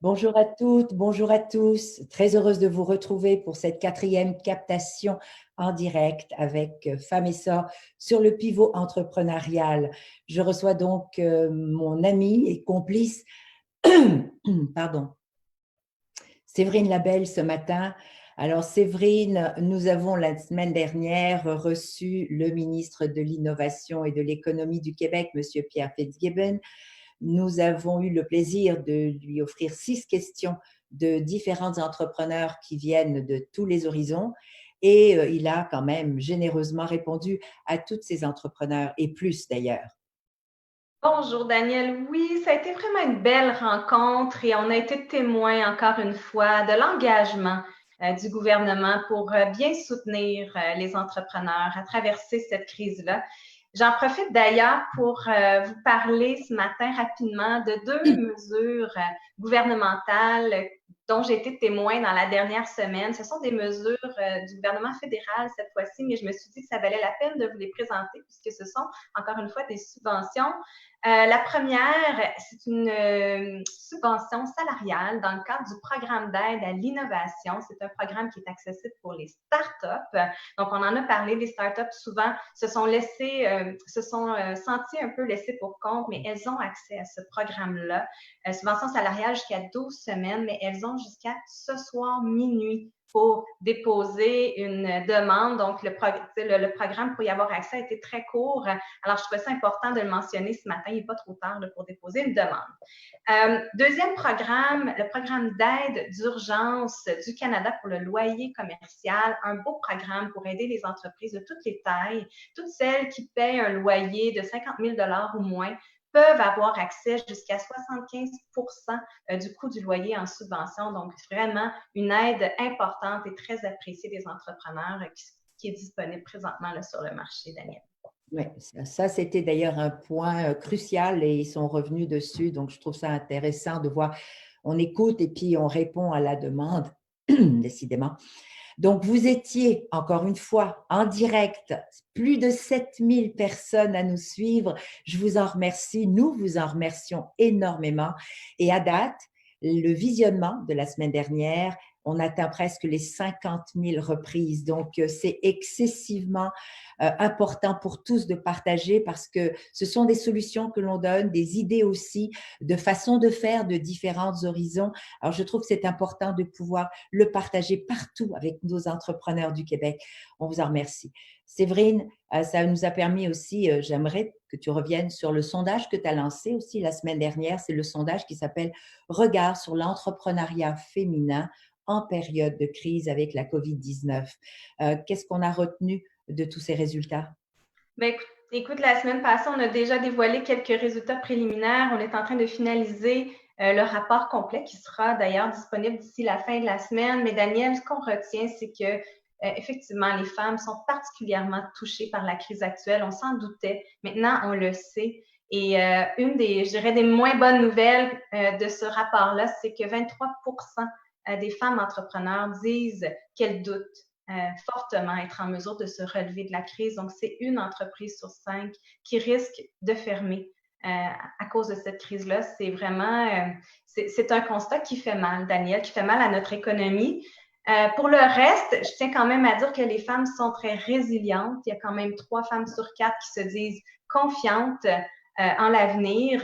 Bonjour à toutes, bonjour à tous. Très heureuse de vous retrouver pour cette 4e captation en direct avec Femmes et Sœurs sur le pivot entrepreneurial. Je reçois donc mon amie et complice, pardon, Séverine Labelle ce matin. Alors Séverine, nous avons la semaine dernière reçu le ministre de l'Innovation et de l'Économie du Québec, Monsieur Pierre Fitzgibbon. Nous avons eu le plaisir de lui offrir 6 questions de différents entrepreneurs qui viennent de tous les horizons et il a quand même généreusement répondu à tous ces entrepreneurs et plus d'ailleurs. Bonjour Daniel, oui, ça a été vraiment une belle rencontre et on a été témoin encore une fois de l'engagement du gouvernement pour bien soutenir les entrepreneurs à traverser cette crise-là. J'en profite d'ailleurs pour vous parler ce matin rapidement de 2 mesures gouvernementales dont j'ai été témoin dans la dernière semaine. Ce sont des mesures du gouvernement fédéral cette fois-ci, mais je me suis dit que ça valait la peine de vous les présenter puisque ce sont encore une fois des subventions. La première, c'est une subvention salariale dans le cadre du programme d'aide à l'innovation. C'est un programme qui est accessible pour les startups. Donc, on en a parlé, les startups souvent se sont senties un peu laissées pour compte, mais elles ont accès à ce programme-là. Subvention salariale jusqu'à 12 semaines, mais elles ont jusqu'à ce soir minuit pour déposer une demande. Donc, le programme pour y avoir accès a été très court. Alors, je trouvais ça important de le mentionner ce matin. Il n'est pas trop tard pour déposer une demande. Deuxième programme, le programme d'aide d'urgence du Canada pour le loyer commercial. Un beau programme pour aider les entreprises de toutes les tailles, toutes celles qui paient un loyer de 50 000 $ ou moins, peuvent avoir accès jusqu'à 75% du coût du loyer en subvention. Donc, vraiment une aide importante et très appréciée des entrepreneurs qui est disponible présentement là, sur le marché, Daniel. Oui, ça c'était d'ailleurs un point crucial et ils sont revenus dessus. Donc, je trouve ça intéressant de voir, on écoute et puis on répond à la demande, décidément. Donc, vous étiez, encore une fois, en direct, plus de 7000 personnes à nous suivre. Je vous en remercie. Nous vous en remercions énormément. Et à date, le visionnement de la semaine dernière, on atteint presque les 50 000 reprises. Donc, c'est excessivement important pour tous de partager parce que ce sont des solutions que l'on donne, des idées aussi, de façons de faire, de différents horizons. Alors, je trouve que c'est important de pouvoir le partager partout avec nos entrepreneurs du Québec. On vous en remercie. Séverine, ça nous a permis aussi, j'aimerais que tu reviennes sur le sondage que tu as lancé aussi la semaine dernière. C'est le sondage qui s'appelle « Regard sur l'entrepreneuriat féminin en période de crise avec la COVID-19 ». Qu'est-ce qu'on a retenu de tous ces résultats? Ben, écoute, la semaine passée, on a déjà dévoilé quelques résultats préliminaires. On est en train de finaliser le rapport complet qui sera d'ailleurs disponible d'ici la fin de la semaine. Mais Daniel, ce qu'on retient, c'est que effectivement, les femmes sont particulièrement touchées par la crise actuelle. On s'en doutait. Maintenant, on le sait. Et une des, je dirais, des moins bonnes nouvelles de ce rapport-là, c'est que 23% des femmes entrepreneurs disent qu'elles doutent fortement être en mesure de se relever de la crise. Donc, c'est une entreprise sur 5 qui risque de fermer à cause de cette crise-là. C'est vraiment, c'est un constat qui fait mal, Daniel, qui fait mal à notre économie. Pour le reste, je tiens quand même à dire que les femmes sont très résilientes. Il y a quand même 3 femmes sur 4 qui se disent confiantes en l'avenir.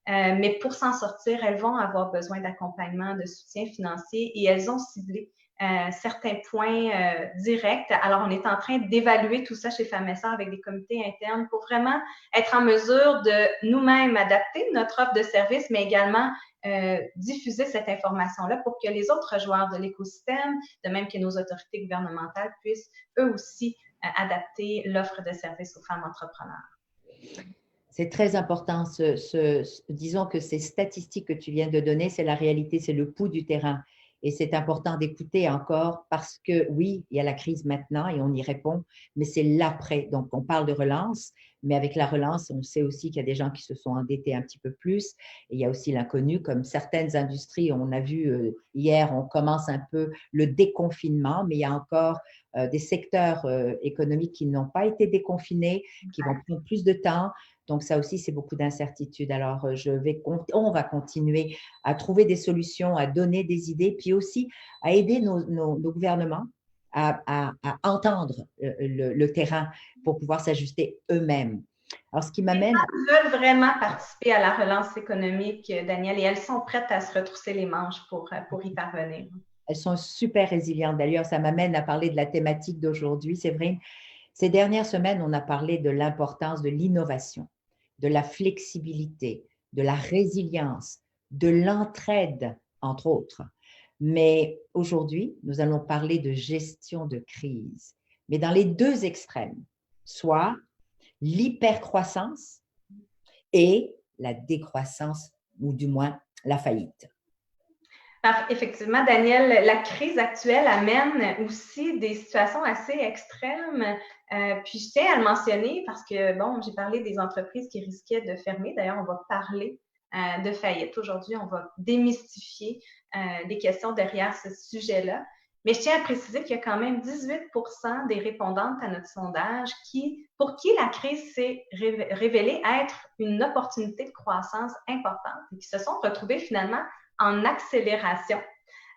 Mais pour s'en sortir, elles vont avoir besoin d'accompagnement, de soutien financier et elles ont ciblé certains points directs. Alors, on est en train d'évaluer tout ça chez Femmes et Sœurs avec des comités internes pour vraiment être en mesure de nous-mêmes adapter notre offre de service, mais également diffuser cette information-là pour que les autres joueurs de l'écosystème, de même que nos autorités gouvernementales, puissent eux aussi adapter l'offre de service aux femmes entrepreneurs. C'est très important. Disons que ces statistiques que tu viens de donner, c'est la réalité, c'est le pouls du terrain. Et c'est important d'écouter encore parce que oui, il y a la crise maintenant et on y répond, mais c'est l'après. Donc, on parle de relance, mais avec la relance, on sait aussi qu'il y a des gens qui se sont endettés un petit peu plus. Et il y a aussi l'inconnu, comme certaines industries, on a vu hier, on commence un peu le déconfinement, mais il y a encore des secteurs économiques qui n'ont pas été déconfinés, qui vont prendre plus de temps. Donc, ça aussi, c'est beaucoup d'incertitudes. Alors, on va continuer à trouver des solutions, à donner des idées, puis aussi à aider nos gouvernements à entendre le terrain pour pouvoir s'ajuster eux-mêmes. Alors, ce qui m'amène… Les femmes veulent vraiment participer à la relance économique, Daniel, et elles sont prêtes à se retrousser les manches pour y parvenir. Elles sont super résilientes. D'ailleurs, ça m'amène à parler de la thématique d'aujourd'hui. C'est vrai, ces dernières semaines, on a parlé de l'importance de l'innovation, de la flexibilité, de la résilience, de l'entraide, entre autres. Mais aujourd'hui, nous allons parler de gestion de crise, mais dans les deux extrêmes, soit l'hypercroissance et la décroissance, ou du moins la faillite. Effectivement, Daniel, la crise actuelle amène aussi des situations assez extrêmes. Puis je tiens à le mentionner parce que, bon, j'ai parlé des entreprises qui risquaient de fermer. D'ailleurs, on va parler de faillite. Aujourd'hui, on va démystifier les questions derrière ce sujet-là. Mais je tiens à préciser qu'il y a quand même 18% des répondantes à notre sondage pour qui la crise s'est révélée être une opportunité de croissance importante et qui se sont retrouvées finalement en accélération.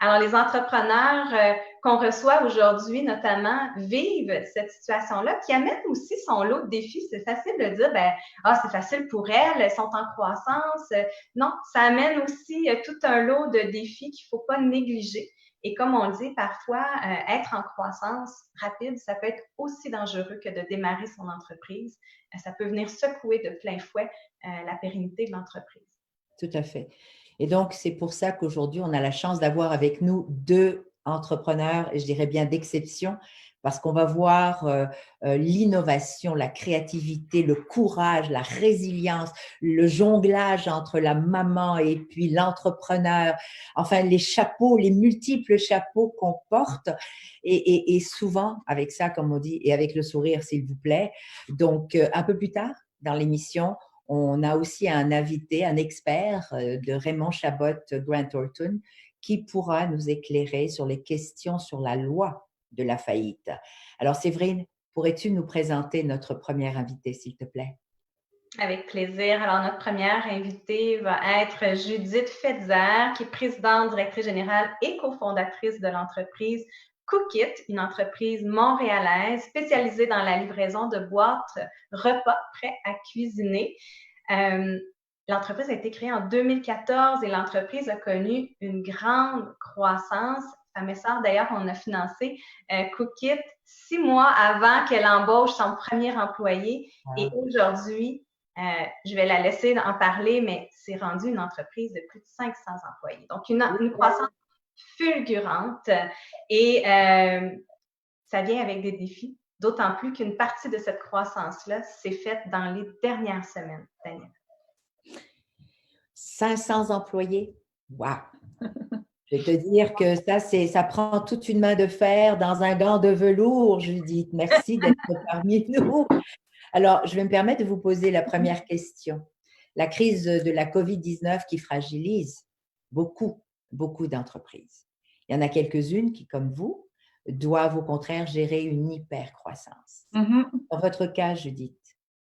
Alors, les entrepreneurs qu'on reçoit aujourd'hui, notamment, vivent cette situation-là qui amène aussi son lot de défis. C'est facile de dire, c'est facile pour elles sont en croissance. Non, ça amène aussi tout un lot de défis qu'il ne faut pas négliger. Et comme on le dit, parfois, être en croissance rapide, ça peut être aussi dangereux que de démarrer son entreprise. Ça peut venir secouer de plein fouet la pérennité de l'entreprise. Tout à fait. Et donc, c'est pour ça qu'aujourd'hui, on a la chance d'avoir avec nous 2 entrepreneurs, et je dirais bien d'exception, parce qu'on va voir l'innovation, la créativité, le courage, la résilience, le jonglage entre la maman et puis l'entrepreneur, enfin les chapeaux, les multiples chapeaux qu'on porte, et souvent avec ça, comme on dit, et avec le sourire, s'il vous plaît. Donc, un peu plus tard dans l'émission, on a aussi un invité, un expert de Raymond Chabot Grant Thornton qui pourra nous éclairer sur les questions sur la loi de la faillite. Alors, Séverine, pourrais-tu nous présenter notre première invité, s'il te plaît? Avec plaisir. Alors, notre première invitée va être Judith Fetzer, qui est présidente, directrice générale et cofondatrice de l'entreprise Cookit, une entreprise montréalaise spécialisée dans la livraison de boîtes repas prêts à cuisiner. L'entreprise a été créée en 2014 et l'entreprise a connu une grande croissance. Famessard, d'ailleurs, on a financé Cookit 6 mois avant qu'elle embauche son premier employé. Et aujourd'hui, je vais la laisser en parler, mais c'est rendu une entreprise de plus de 500 employés. Donc, une croissance fulgurante et ça vient avec des défis, d'autant plus qu'une partie de cette croissance-là s'est faite dans les dernières semaines, Daniel. 500 employés? Wow! Je vais te dire que ça prend toute une main de fer dans un gant de velours, Judith. Merci d'être parmi nous. Alors, je vais me permettre de vous poser la première question. La crise de la COVID-19 qui fragilise beaucoup d'entreprises. Il y en a quelques-unes qui, comme vous, doivent au contraire gérer une hyper-croissance. Dans votre cas, Judith,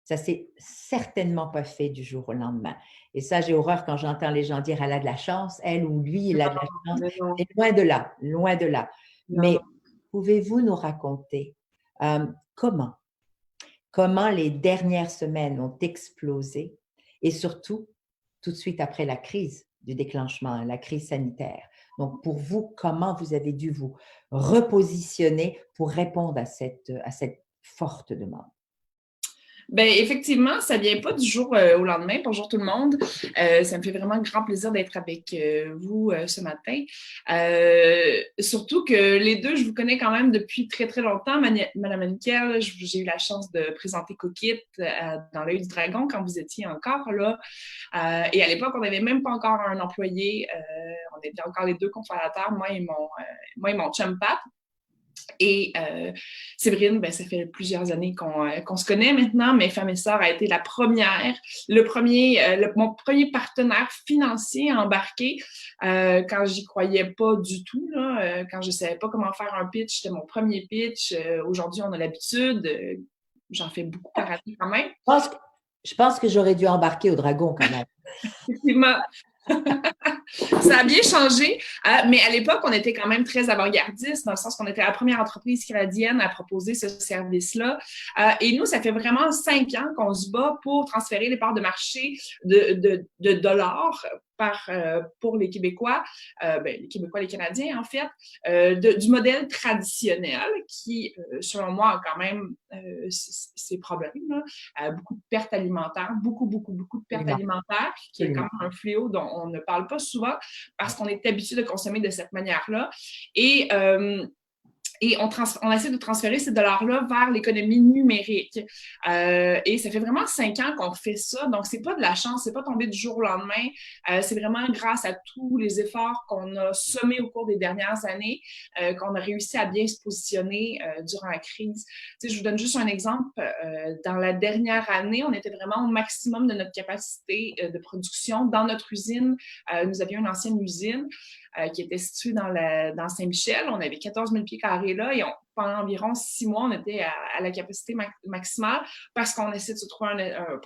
ça ne s'est certainement pas fait du jour au lendemain. Et ça, j'ai horreur quand j'entends les gens dire « elle a de la chance », elle ou lui, il a de la chance. C'est loin de là, loin de là. Mais pouvez-vous nous raconter comment les dernières semaines ont explosé et surtout, tout de suite après la crise du déclenchement, la crise sanitaire. Donc, pour vous, comment vous avez dû vous repositionner pour répondre à cette forte demande? Bien, effectivement, ça ne vient pas du jour au lendemain. Bonjour tout le monde. Ça me fait vraiment grand plaisir d'être avec vous ce matin. Surtout que les deux, je vous connais quand même depuis très, très longtemps. Madame Nickel, j'ai eu la chance de présenter Cookit dans l'œil du dragon quand vous étiez encore là. Et à l'époque, on n'avait même pas encore un employé. On était encore les deux cofondateurs, moi et mon chum Pat. Et Séverine, ben, ça fait plusieurs années qu'on se connaît maintenant, mais Femmes et Sœurs a été mon premier partenaire financier embarqué quand j'y croyais pas du tout, là, quand je savais pas comment faire un pitch. C'était mon premier pitch. Aujourd'hui, on a l'habitude. J'en fais beaucoup par année quand même. Je pense que j'aurais dû embarquer au dragon quand même. Effectivement. Ça a bien changé, mais à l'époque, on était quand même très avant-gardiste, dans le sens qu'on était la première entreprise canadienne à proposer ce service-là. Et nous, ça fait vraiment 5 ans qu'on se bat pour transférer les parts de marché de dollars pour les Québécois, les Québécois, les Canadiens, en fait, du modèle traditionnel qui, selon moi, a quand même ses problèmes. Beaucoup de pertes alimentaires, beaucoup de pertes alimentaires, qui est quand même un fléau dont on ne parle pas souvent parce qu'on est habitué de consommer de cette manière-là. Et on essaie de transférer ces dollars-là vers l'économie numérique. Et ça fait vraiment 5 ans qu'on fait ça. Donc, c'est pas de la chance, c'est pas tombé du jour au lendemain. C'est vraiment grâce à tous les efforts qu'on a semés au cours des dernières années qu'on a réussi à bien se positionner durant la crise. Tu sais, je vous donne juste un exemple. Dans la dernière année, on était vraiment au maximum de notre capacité de production. Dans notre usine, nous avions une ancienne usine qui était située dans Saint-Michel. On avait 14 000 pieds carrés là et pendant environ 6 mois, on était à la capacité maximale parce qu'on essaie de se trouver un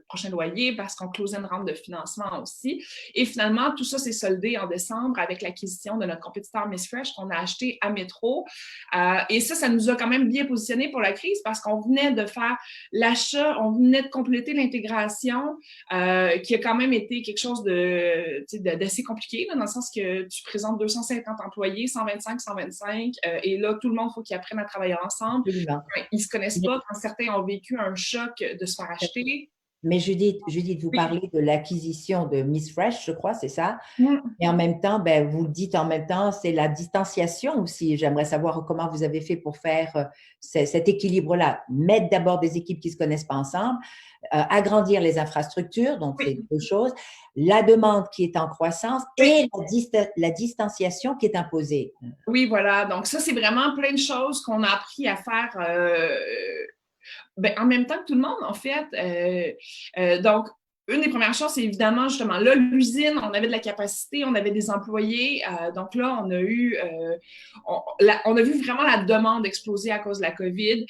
prochain loyer, parce qu'on closait une rente de financement aussi. Et finalement, tout ça s'est soldé en décembre avec l'acquisition de notre compétiteur Miss Fresh qu'on a acheté à Métro. Et ça nous a quand même bien positionné pour la crise parce qu'on venait de faire l'achat, on venait de compléter l'intégration qui a quand même été quelque chose d'assez compliqué, là, dans le sens que tu présentes 250 employés, 125, et là, tout le monde, il faut qu'ils apprennent à travailler ensemble. Absolument. Ils ne se connaissent pas quand certains ont vécu un choc de se faire acheter. Mais Judith, vous parlez de l'acquisition de Miss Fresh, je crois, c'est ça? Et en même temps, vous le dites en même temps, c'est la distanciation aussi. J'aimerais savoir comment vous avez fait pour faire cet équilibre-là. Mettre d'abord des équipes qui ne se connaissent pas ensemble, agrandir les infrastructures, donc c'est deux choses. La demande qui est en croissance et la distanciation qui est imposée. Oui, voilà. Donc ça, c'est vraiment plein de choses qu'on a appris à faire en même temps que tout le monde, en fait. Donc, une des premières choses, c'est évidemment, justement, là, l'usine, on avait de la capacité, on avait des employés. Donc là, on a vu vraiment la demande exploser à cause de la COVID.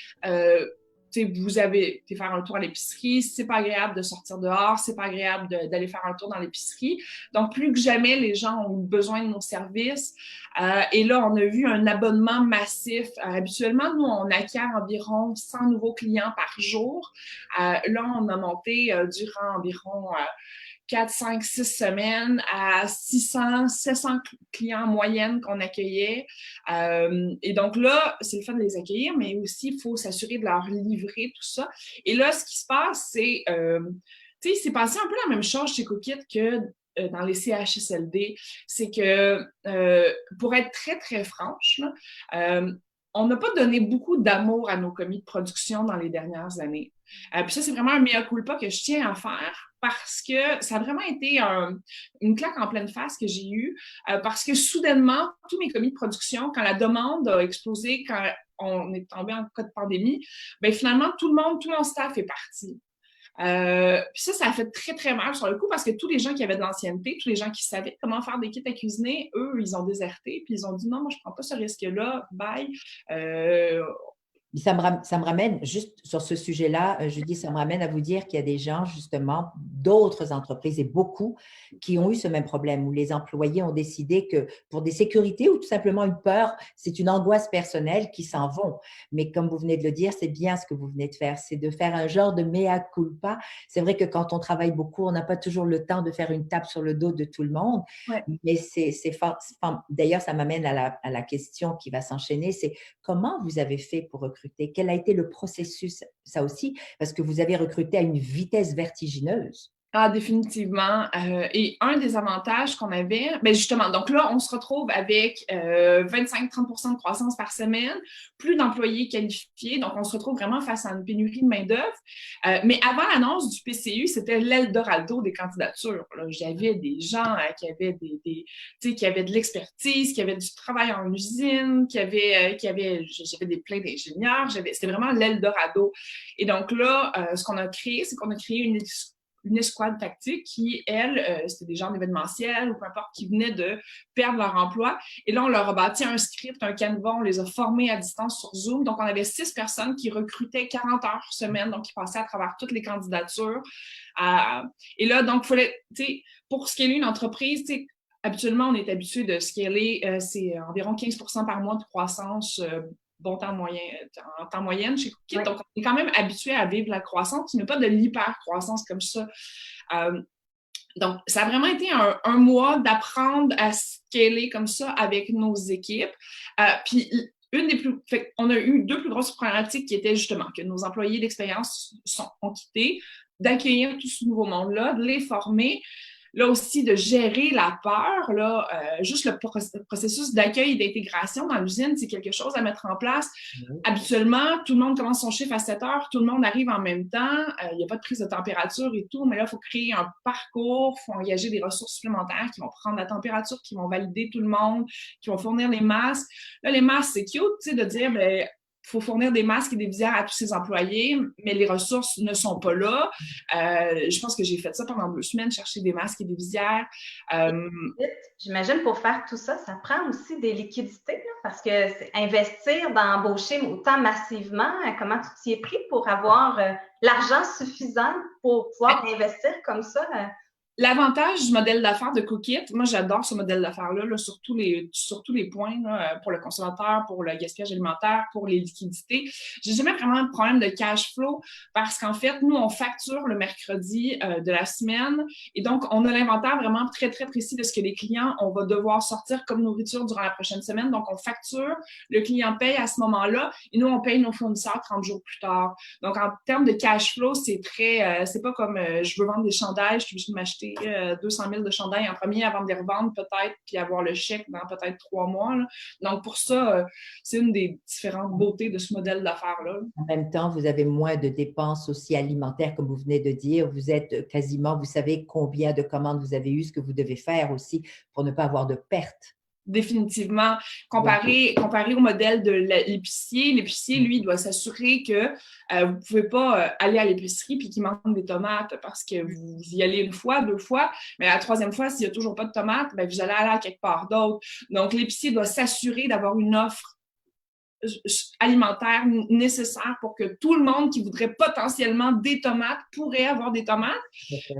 vous avez été faire un tour à l'épicerie, c'est pas agréable de sortir dehors, c'est pas agréable d'aller faire un tour dans l'épicerie. Donc, plus que jamais, les gens ont besoin de nos services. Et là, on a vu un abonnement massif. Habituellement, nous, on acquiert environ 100 nouveaux clients par jour. Là, on a monté durant environ 4, 5, 6 semaines à 600, 700 clients en moyenne qu'on accueillait. Et donc là, c'est le fun de les accueillir, mais aussi, il faut s'assurer de leur livrer tout ça. Et là, ce qui se passe, c'est, tu sais, il s'est passé un peu la même chose chez Cookit que dans les CHSLD. C'est que, pour être très, très franche, là, on n'a pas donné beaucoup d'amour à nos commis de production dans les dernières années. Puis ça, c'est vraiment un mea culpa que je tiens à faire parce que ça a vraiment été une claque en pleine face que j'ai eue parce que soudainement, tous mes commis de production, quand la demande a explosé, quand on est tombé en cas de pandémie, bien finalement, tout mon staff est parti. Puis ça a fait très, très mal sur le coup parce que tous les gens qui avaient de l'ancienneté, tous les gens qui savaient comment faire des kits à cuisiner, eux, ils ont déserté, puis ils ont dit non, moi, je prends pas ce risque-là, bye. Ça me ramène, juste sur ce sujet-là, Judy, ça me ramène à vous dire qu'il y a des gens, justement, d'autres entreprises et beaucoup, qui ont eu ce même problème où les employés ont décidé que pour des sécurités ou tout simplement une peur, c'est une angoisse personnelle qui s'en vont. Mais comme vous venez de le dire, c'est bien ce que vous venez de faire, c'est de faire un genre de mea culpa. C'est vrai que quand on travaille beaucoup, on n'a pas toujours le temps de faire une tape sur le dos de tout le monde, Ouais. mais c'est d'ailleurs, ça m'amène à la question qui va s'enchaîner, c'est comment vous avez fait pour recruter? Quel a été le processus, ça aussi, parce que vous avez recruté à une vitesse vertigineuse. Ah, définitivement. Et un des avantages qu'on avait, bien justement, donc là, on se retrouve avec 25-30% de croissance par semaine, plus d'employés qualifiés, donc on se retrouve vraiment face à une pénurie de main-d'œuvre. Mais avant l'annonce du PCU, c'était l'Eldorado des candidatures. J'avais des gens qui avaient qui avaient de l'expertise, qui avaient du travail en usine, j'avais des pleins d'ingénieurs, c'était vraiment l'Eldorado. Et donc là, ce qu'on a créé, c'est qu'on a créé une escouade tactique qui, elle, c'était des gens d'événementiel ou peu importe, qui venaient de perdre leur emploi. Et là, on leur a bâti un script, un canevas, on les a formés à distance sur Zoom. Donc, on avait 6 personnes qui recrutaient 40 heures semaine, donc qui passaient à travers toutes les candidatures. Et là, donc, il fallait, tu sais, pour scaler une entreprise, tu sais, habituellement, on est habitué de scaler, c'est environ 15% par mois de croissance en temps moyenne chez Cookit. Ouais. Donc, on est quand même habitué à vivre la croissance, mais pas de l'hyper-croissance comme ça. Donc, ça a vraiment été un mois d'apprendre à scaler comme ça avec nos équipes. Puis, on a eu 2 plus grosses problématiques qui étaient justement que nos employés d'expérience ont quitté, d'accueillir tout ce nouveau monde-là, de les former. Là aussi, de gérer la peur, là, juste le processus d'accueil et d'intégration dans l'usine, c'est quelque chose à mettre en place. Habituellement, tout le monde commence son chiffre à 7 heures, tout le monde arrive en même temps, il n'y a pas de prise de température et tout, mais là, il faut créer un parcours, il faut engager des ressources supplémentaires qui vont prendre la température, qui vont valider tout le monde, qui vont fournir les masques. Là, les masques, c'est cute, tu sais, de dire, bien, il faut fournir des masques et des visières à tous ses employés, mais les ressources ne sont pas là. Je pense que j'ai fait ça pendant 2 semaines, chercher des masques et des visières. J'imagine pour faire tout ça, ça prend aussi des liquidités, là, parce que investir dans embaucher autant massivement, comment tu t'y es pris pour avoir l'argent suffisant pour pouvoir investir comme ça? L'avantage du modèle d'affaires de Cookit, moi j'adore ce modèle d'affaires-là là, sur tous les points, là, pour le consommateur, pour le gaspillage alimentaire, pour les liquidités. J'ai jamais vraiment de problème de cash flow parce qu'en fait, nous, on facture le mercredi de la semaine et donc on a l'inventaire vraiment très, très précis de ce que les clients, on va devoir sortir comme nourriture durant la prochaine semaine. Donc, on facture, le client paye à ce moment-là et nous, on paye nos fournisseurs 30 jours plus tard. Donc, en termes de cash flow, c'est très, c'est pas comme je veux vendre des chandails, je suis obligée de m'acheter 200 000 de chandails en premier avant de les revendre peut-être, puis avoir le chèque dans peut-être 3 mois. Là. Donc, pour ça, c'est une des différentes beautés de ce modèle d'affaires-là. En même temps, vous avez moins de dépenses aussi alimentaires, comme vous venez de dire. Vous êtes quasiment, vous savez combien de commandes vous avez eues, ce que vous devez faire aussi pour ne pas avoir de pertes. Définitivement. Comparé au modèle de l'épicier, lui, doit s'assurer que vous ne pouvez pas aller à l'épicerie puis qu'il manque des tomates parce que vous y allez 1 fois, 2 fois, mais la 3e fois, s'il n'y a toujours pas de tomates, bien, vous allez aller à quelque part d'autre. Donc, l'épicier doit s'assurer d'avoir une offre alimentaire nécessaire pour que tout le monde qui voudrait potentiellement des tomates pourrait avoir des tomates,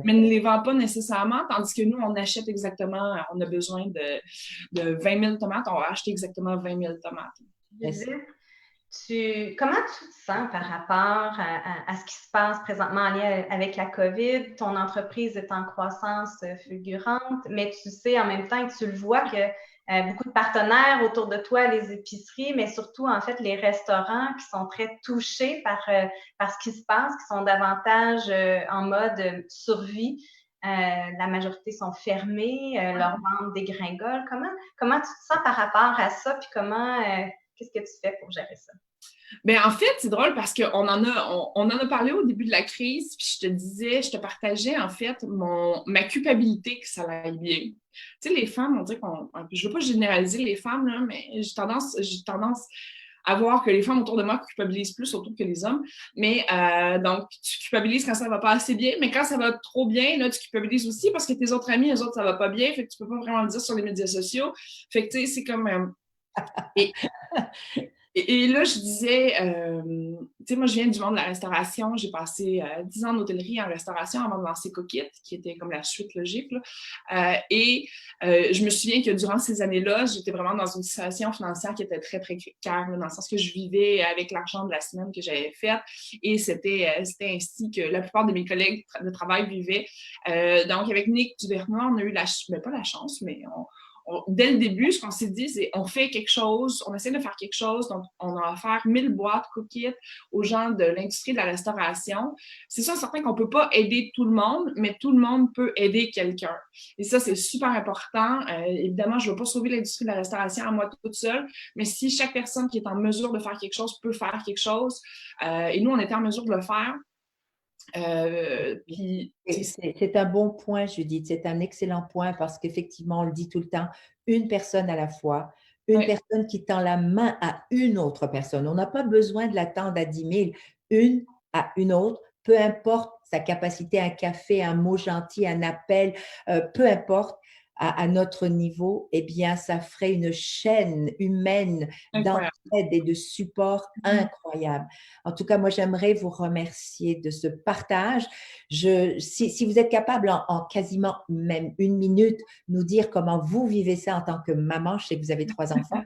mais ne les vend pas nécessairement, tandis que nous, on achète exactement, on a besoin de 20 000 tomates, on va acheter exactement 20 000 tomates. Comment tu te sens par rapport à ce qui se passe présentement en lien avec la COVID? Ton entreprise est en croissance fulgurante, mais tu sais en même temps que tu le vois que beaucoup de partenaires autour de toi, les épiceries, mais surtout en fait les restaurants qui sont très touchés par ce qui se passe, qui sont davantage en mode survie. La majorité sont fermées, leurs ventes dégringolent. Comment tu te sens par rapport à ça? Puis qu'est-ce que tu fais pour gérer ça? Ben, en fait, c'est drôle parce qu'on on en a parlé au début de la crise, puis je te partageais en fait ma culpabilité que ça aille bien. Tu sais, les femmes, on dirait je veux pas généraliser les femmes, là, mais j'ai tendance à voir que les femmes autour de moi culpabilisent plus autour que les hommes. Mais donc, tu culpabilises quand ça va pas assez bien, mais quand ça va trop bien, là, tu culpabilises aussi parce que tes autres amis, eux autres, ça va pas bien, fait que tu peux pas vraiment le dire sur les médias sociaux. Fait que, tu sais, c'est comme... Et là, je disais, tu sais, moi, je viens du monde de la restauration. J'ai passé 10 ans en hôtellerie en restauration avant de lancer Cookit, qui était comme la suite logique, là. Je me souviens que durant ces années-là, j'étais vraiment dans une situation financière qui était très précaire, dans le sens que je vivais avec l'argent de la semaine que j'avais faite. Et c'était ainsi que la plupart de mes collègues de travail vivaient. Donc, avec Nick Duvernois, on a eu pas la chance, mais dès le début, ce qu'on s'est dit, c'est on fait quelque chose, on essaie de faire quelque chose, donc on a offert 1000 boîtes Cookit aux gens de l'industrie de la restauration. C'est ça, certain qu'on ne peut pas aider tout le monde, mais tout le monde peut aider quelqu'un. Et ça, c'est super important. Évidemment, je ne veux pas sauver l'industrie de la restauration à moi toute seule, mais si chaque personne qui est en mesure de faire quelque chose peut faire quelque chose, et nous, on était en mesure de le faire. C'est un bon point, Judith, c'est un excellent point parce qu'effectivement, on le dit tout le temps, une personne à la fois, une personne qui tend la main à une autre personne. On n'a pas besoin de la tendre à 10 000, une à une autre, peu importe sa capacité, un café, un mot gentil, un appel, peu importe. À notre niveau, eh bien, ça ferait une chaîne humaine d'entraide et de support incroyable. En tout cas, moi, j'aimerais vous remercier de ce partage. Si vous êtes capable en quasiment même 1 minute, nous dire comment vous vivez ça en tant que maman, je sais que vous avez 3 enfants.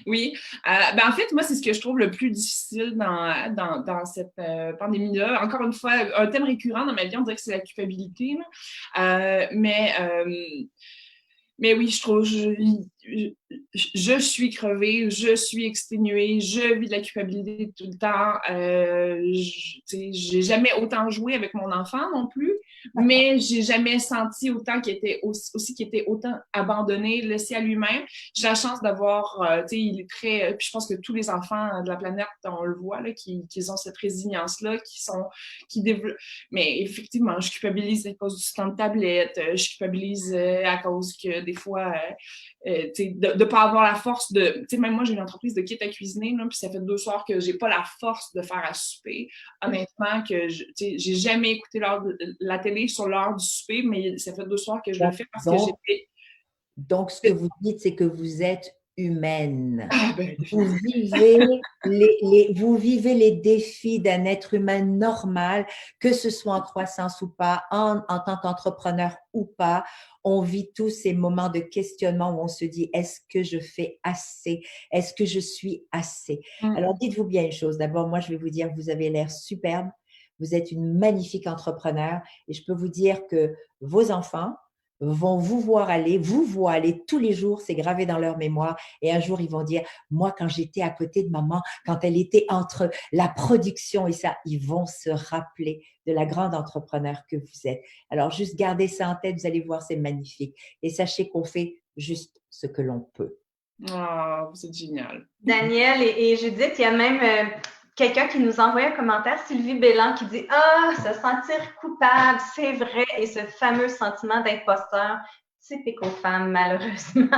Oui. Ben en fait, moi, c'est ce que je trouve le plus difficile dans cette pandémie-là. Encore une fois, un thème récurrent dans ma vie, on dirait que c'est la culpabilité. Mais oui, je trouve, je suis crevée, je suis exténuée, je vis de la culpabilité tout le temps. J'ai jamais autant joué avec mon enfant non plus, mais j'ai jamais senti autant qu'il était qu'il était autant abandonné, laissé à lui-même. J'ai la chance d'avoir, il est très, puis je pense que tous les enfants de la planète, on le voit là, qui ont cette résilience-là, qui développent. Mais effectivement, je culpabilise à cause du temps de tablette, je culpabilise à cause que des fois, de ne pas avoir la force de... Tu sais, même moi, j'ai une entreprise de kit à cuisiner, là, puis ça fait 2 soirs que j'ai pas la force de faire à souper. Honnêtement, que j'ai jamais écouté la télé sur l'heure du souper, mais ça fait 2 soirs que je le fais parce que j'étais... Donc, ce que vous dites, c'est que vous êtes humaine. Ah, ben, vous vivez les défis d'un être humain normal, que ce soit en croissance ou pas, en tant qu'entrepreneur ou pas. On vit tous ces moments de questionnement où on se dit, est-ce que je fais assez? Est-ce que je suis assez? Alors, dites-vous bien une chose. D'abord, moi, je vais vous dire, vous avez l'air superbe. Vous êtes une magnifique entrepreneur et je peux vous dire que vos enfants vont vous voient aller tous les jours, c'est gravé dans leur mémoire. Et un jour, ils vont dire, moi, quand j'étais à côté de maman, quand elle était entre la production et ça, ils vont se rappeler de la grande entrepreneur que vous êtes. Alors, juste gardez ça en tête, vous allez voir, c'est magnifique. Et sachez qu'on fait juste ce que l'on peut. Oh, c'est génial. Daniel et Judith, il y a même quelqu'un qui nous envoie un commentaire, Sylvie Bélan, qui dit « Ah, se sentir coupable, c'est vrai, et ce fameux sentiment d'imposteur, typique aux femmes, malheureusement. »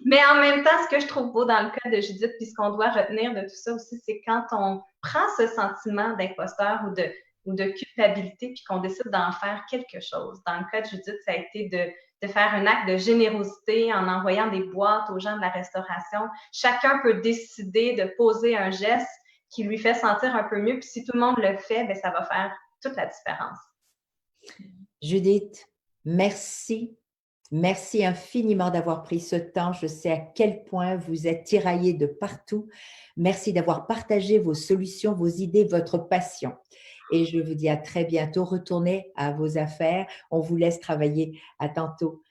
Mais en même temps, ce que je trouve beau dans le cas de Judith, puis ce qu'on doit retenir de tout ça aussi, c'est quand on prend ce sentiment d'imposteur ou de culpabilité, puis qu'on décide d'en faire quelque chose. Dans le cas de Judith, ça a été de faire un acte de générosité en envoyant des boîtes aux gens de la restauration. Chacun peut décider de poser un geste qui lui fait sentir un peu mieux. Puis si tout le monde le fait, bien, ça va faire toute la différence. Judith, merci. Merci infiniment d'avoir pris ce temps. Je sais à quel point vous êtes tiraillés de partout. Merci d'avoir partagé vos solutions, vos idées, votre passion. Et je vous dis à très bientôt. Retournez à vos affaires. On vous laisse travailler. À tantôt.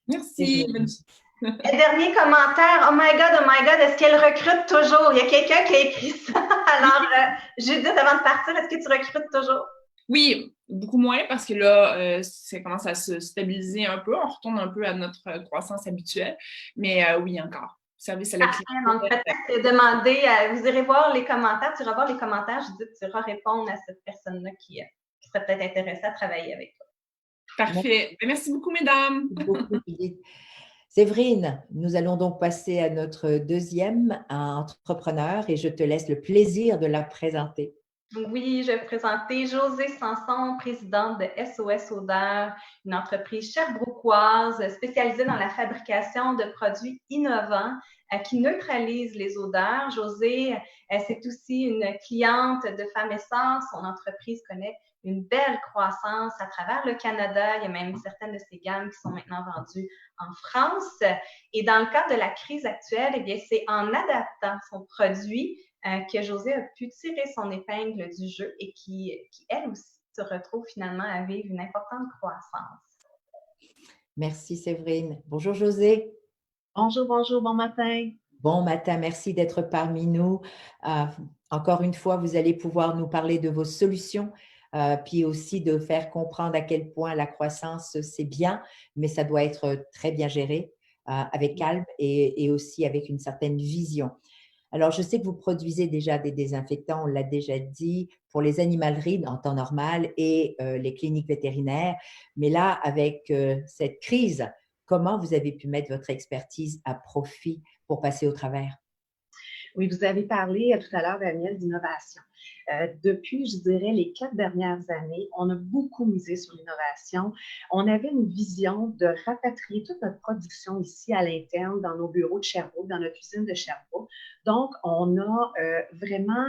Merci. Et dernier commentaire. Oh my God, est-ce qu'elle recrute toujours? Il y a quelqu'un qui a écrit ça. Alors, Judith, avant de partir, est-ce que tu recrutes toujours? Oui, beaucoup moins parce que là, ça commence à se stabiliser un peu. On retourne un peu à notre croissance habituelle. Mais oui, encore. Service à la clientèle. Donc, peut-être demander, vous irez voir les commentaires, tu iras voir les commentaires, Judith, tu iras répondre à cette personne-là qui serait peut-être intéressée à travailler avec toi. Parfait. Merci beaucoup, mesdames. Séverine, nous allons donc passer à notre deuxième entrepreneur et je te laisse le plaisir de la présenter. Oui, je vais présenter Josée Sanson, présidente de SOS Odeur, une entreprise sherbrookoise spécialisée dans la fabrication de produits innovants qui neutralisent les odeurs. Josée, c'est aussi une cliente de Femmes et Sœurs. Son entreprise connaît une belle croissance à travers le Canada. Il y a même certaines de ses gammes qui sont maintenant vendues en France. Et dans le cadre de la crise actuelle, eh bien, c'est en adaptant son produit que Josée a pu tirer son épingle du jeu et qui elle aussi, se retrouve finalement à vivre une importante croissance. Merci Séverine. Bonjour Josée. Bonjour, bon matin. Bon matin, merci d'être parmi nous. Encore une fois, vous allez pouvoir nous parler de vos solutions, puis aussi de faire comprendre à quel point la croissance, c'est bien, mais ça doit être très bien géré, avec calme et aussi avec une certaine vision. Alors, je sais que vous produisez déjà des désinfectants, on l'a déjà dit, pour les animaleries en temps normal et les cliniques vétérinaires. Mais là, avec cette crise, comment vous avez pu mettre votre expertise à profit pour passer au travers? Oui, vous avez parlé tout à l'heure, Daniel, d'innovation. Depuis, je dirais, les 4 dernières années, on a beaucoup misé sur l'innovation. On avait une vision de rapatrier toute notre production ici à l'interne, dans nos bureaux de Sherbrooke, dans notre usine de Sherbrooke. Donc, on a vraiment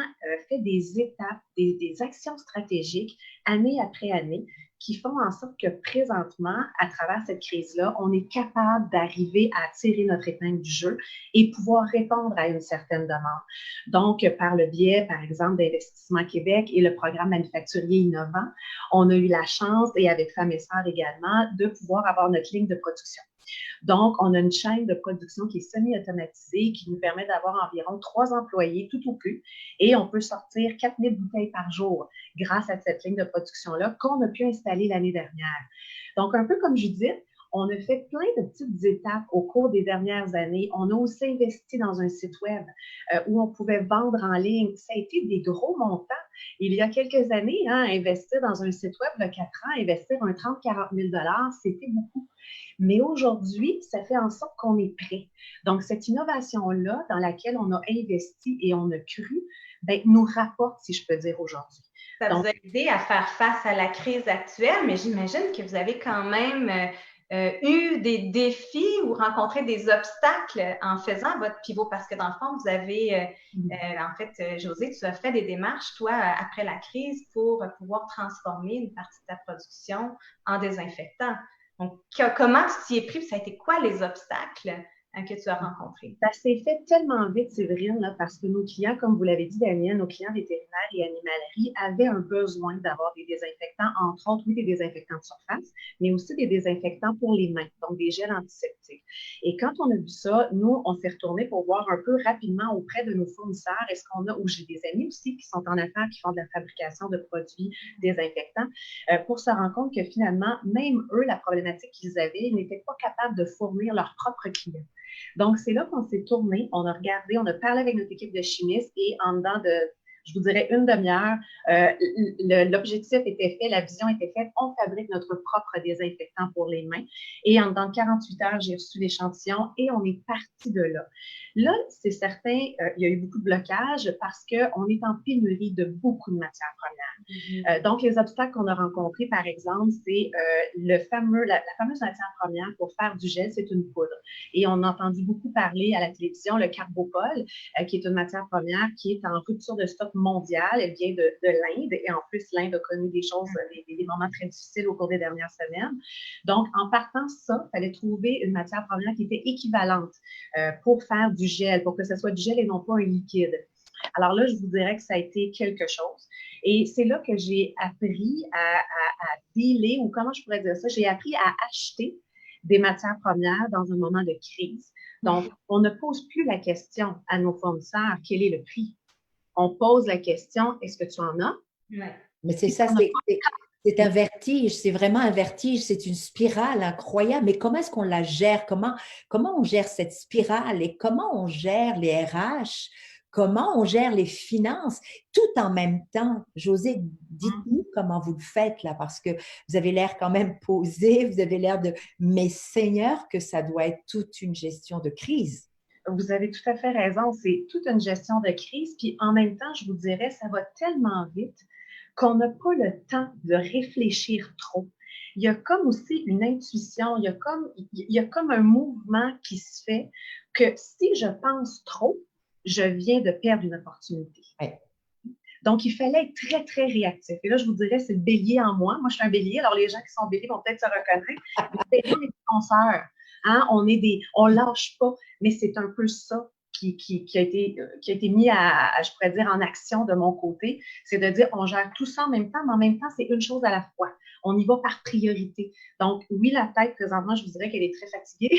fait des étapes, des actions stratégiques, année après année, qui font en sorte que présentement, à travers cette crise-là, on est capable d'arriver à tirer notre épingle du jeu et pouvoir répondre à une certaine demande. Donc, par le biais, par exemple, d'Investissement Québec et le programme manufacturier innovant, on a eu la chance, et avec Femmes et Sœurs également, de pouvoir avoir notre ligne de production. Donc, on a une chaîne de production qui est semi-automatisée, qui nous permet d'avoir environ 3 employés tout au plus, et on peut sortir 4000 bouteilles par jour grâce à cette ligne de production-là qu'on a pu installer l'année dernière. Donc, un peu comme Judith, on a fait plein de petites étapes au cours des dernières années. On a aussi investi dans un site web où on pouvait vendre en ligne. Ça a été des gros montants. Il y a quelques années, investir dans un site web de 4 ans, investir un 30-40 000 $, c'était beaucoup. Mais aujourd'hui, ça fait en sorte qu'on est prêt. Donc, cette innovation-là, dans laquelle on a investi et on a cru, nous rapporte, si je peux dire, aujourd'hui. Ça vous a aidé à faire face à la crise actuelle, mais j'imagine que vous avez quand même eu des défis ou rencontré des obstacles en faisant votre pivot, parce que dans le fond, vous avez, en fait, Josée, tu as fait des démarches, toi, après la crise, pour pouvoir transformer une partie de ta production en désinfectant. Donc, comment tu t'y es pris? Ça a été quoi les obstacles que tu as rencontrés? Ça s'est fait tellement vite, Séverine, là, parce que nos clients, comme vous l'avez dit, Daniel, nos clients vétérinaires et animaleries avaient un besoin d'avoir des désinfectants, entre autres, oui, des désinfectants de surface, mais aussi des désinfectants pour les mains, donc des gels antiseptiques. Et quand on a vu ça, nous, on s'est retourné pour voir un peu rapidement auprès de nos fournisseurs, est-ce qu'on a, ou j'ai des amis aussi qui sont en affaires, qui font de la fabrication de produits désinfectants, pour se rendre compte que finalement, même eux, la problématique qu'ils avaient, ils n'étaient pas capables de fournir leurs propres clients. Donc, c'est là qu'on s'est tourné, on a regardé, on a parlé avec notre équipe de chimistes et en dedans de je vous dirais une demi-heure. L'objectif était fait, la vision était faite. On fabrique notre propre désinfectant pour les mains. Et en dans 48 heures, j'ai reçu l'échantillon et on est parti de là. Là, c'est certain, il y a eu beaucoup de blocages parce qu'on est en pénurie de beaucoup de matières premières. Donc, les obstacles qu'on a rencontrés, par exemple, c'est la fameuse matière première pour faire du gel, c'est une poudre. Et on a entendu beaucoup parler à la télévision, le carbopol, qui est une matière première qui est en rupture de stock mondiale. Elle vient de l'Inde et en plus, l'Inde a connu des choses, des moments très difficiles au cours des dernières semaines. Donc, en partant de ça, il fallait trouver une matière première qui était équivalente pour faire du gel, pour que ce soit du gel et non pas un liquide. Alors là, je vous dirais que ça a été quelque chose. Et c'est là que j'ai appris à dealer, ou comment je pourrais dire ça, j'ai appris à acheter des matières premières dans un moment de crise. Donc, on ne pose plus la question à nos fournisseurs, quel est le prix? On pose la question, est-ce que tu en as? Ouais. Mais c'est ça, c'est un vertige, c'est vraiment un vertige, c'est une spirale incroyable. Mais comment est-ce qu'on la gère? Comment on gère cette spirale et comment on gère les RH? Comment on gère les finances tout en même temps? Josée, dites-nous comment vous le faites là, parce que vous avez l'air quand même posé, vous avez l'air de, mais Seigneur, que ça doit être toute une gestion de crise. Vous avez tout à fait raison, c'est toute une gestion de crise, puis en même temps, je vous dirais, ça va tellement vite qu'on n'a pas le temps de réfléchir trop. Il y a comme aussi une intuition, il y a comme un mouvement qui se fait que si je pense trop, je viens de perdre une opportunité. Ouais. Donc, il fallait être très, très réactif. Et là, je vous dirais, c'est le bélier en moi. Moi, je suis un bélier. Alors, les gens qui sont béliers vont peut-être se reconnaître. Mais c'est des penseurs. Hein? On lâche pas. Mais c'est un peu ça qui a été mis je pourrais dire, en action de mon côté. C'est de dire, on gère tout ça en même temps, mais en même temps, c'est une chose à la fois. On y va par priorité. Donc, oui, la tête, présentement, je vous dirais qu'elle est très fatiguée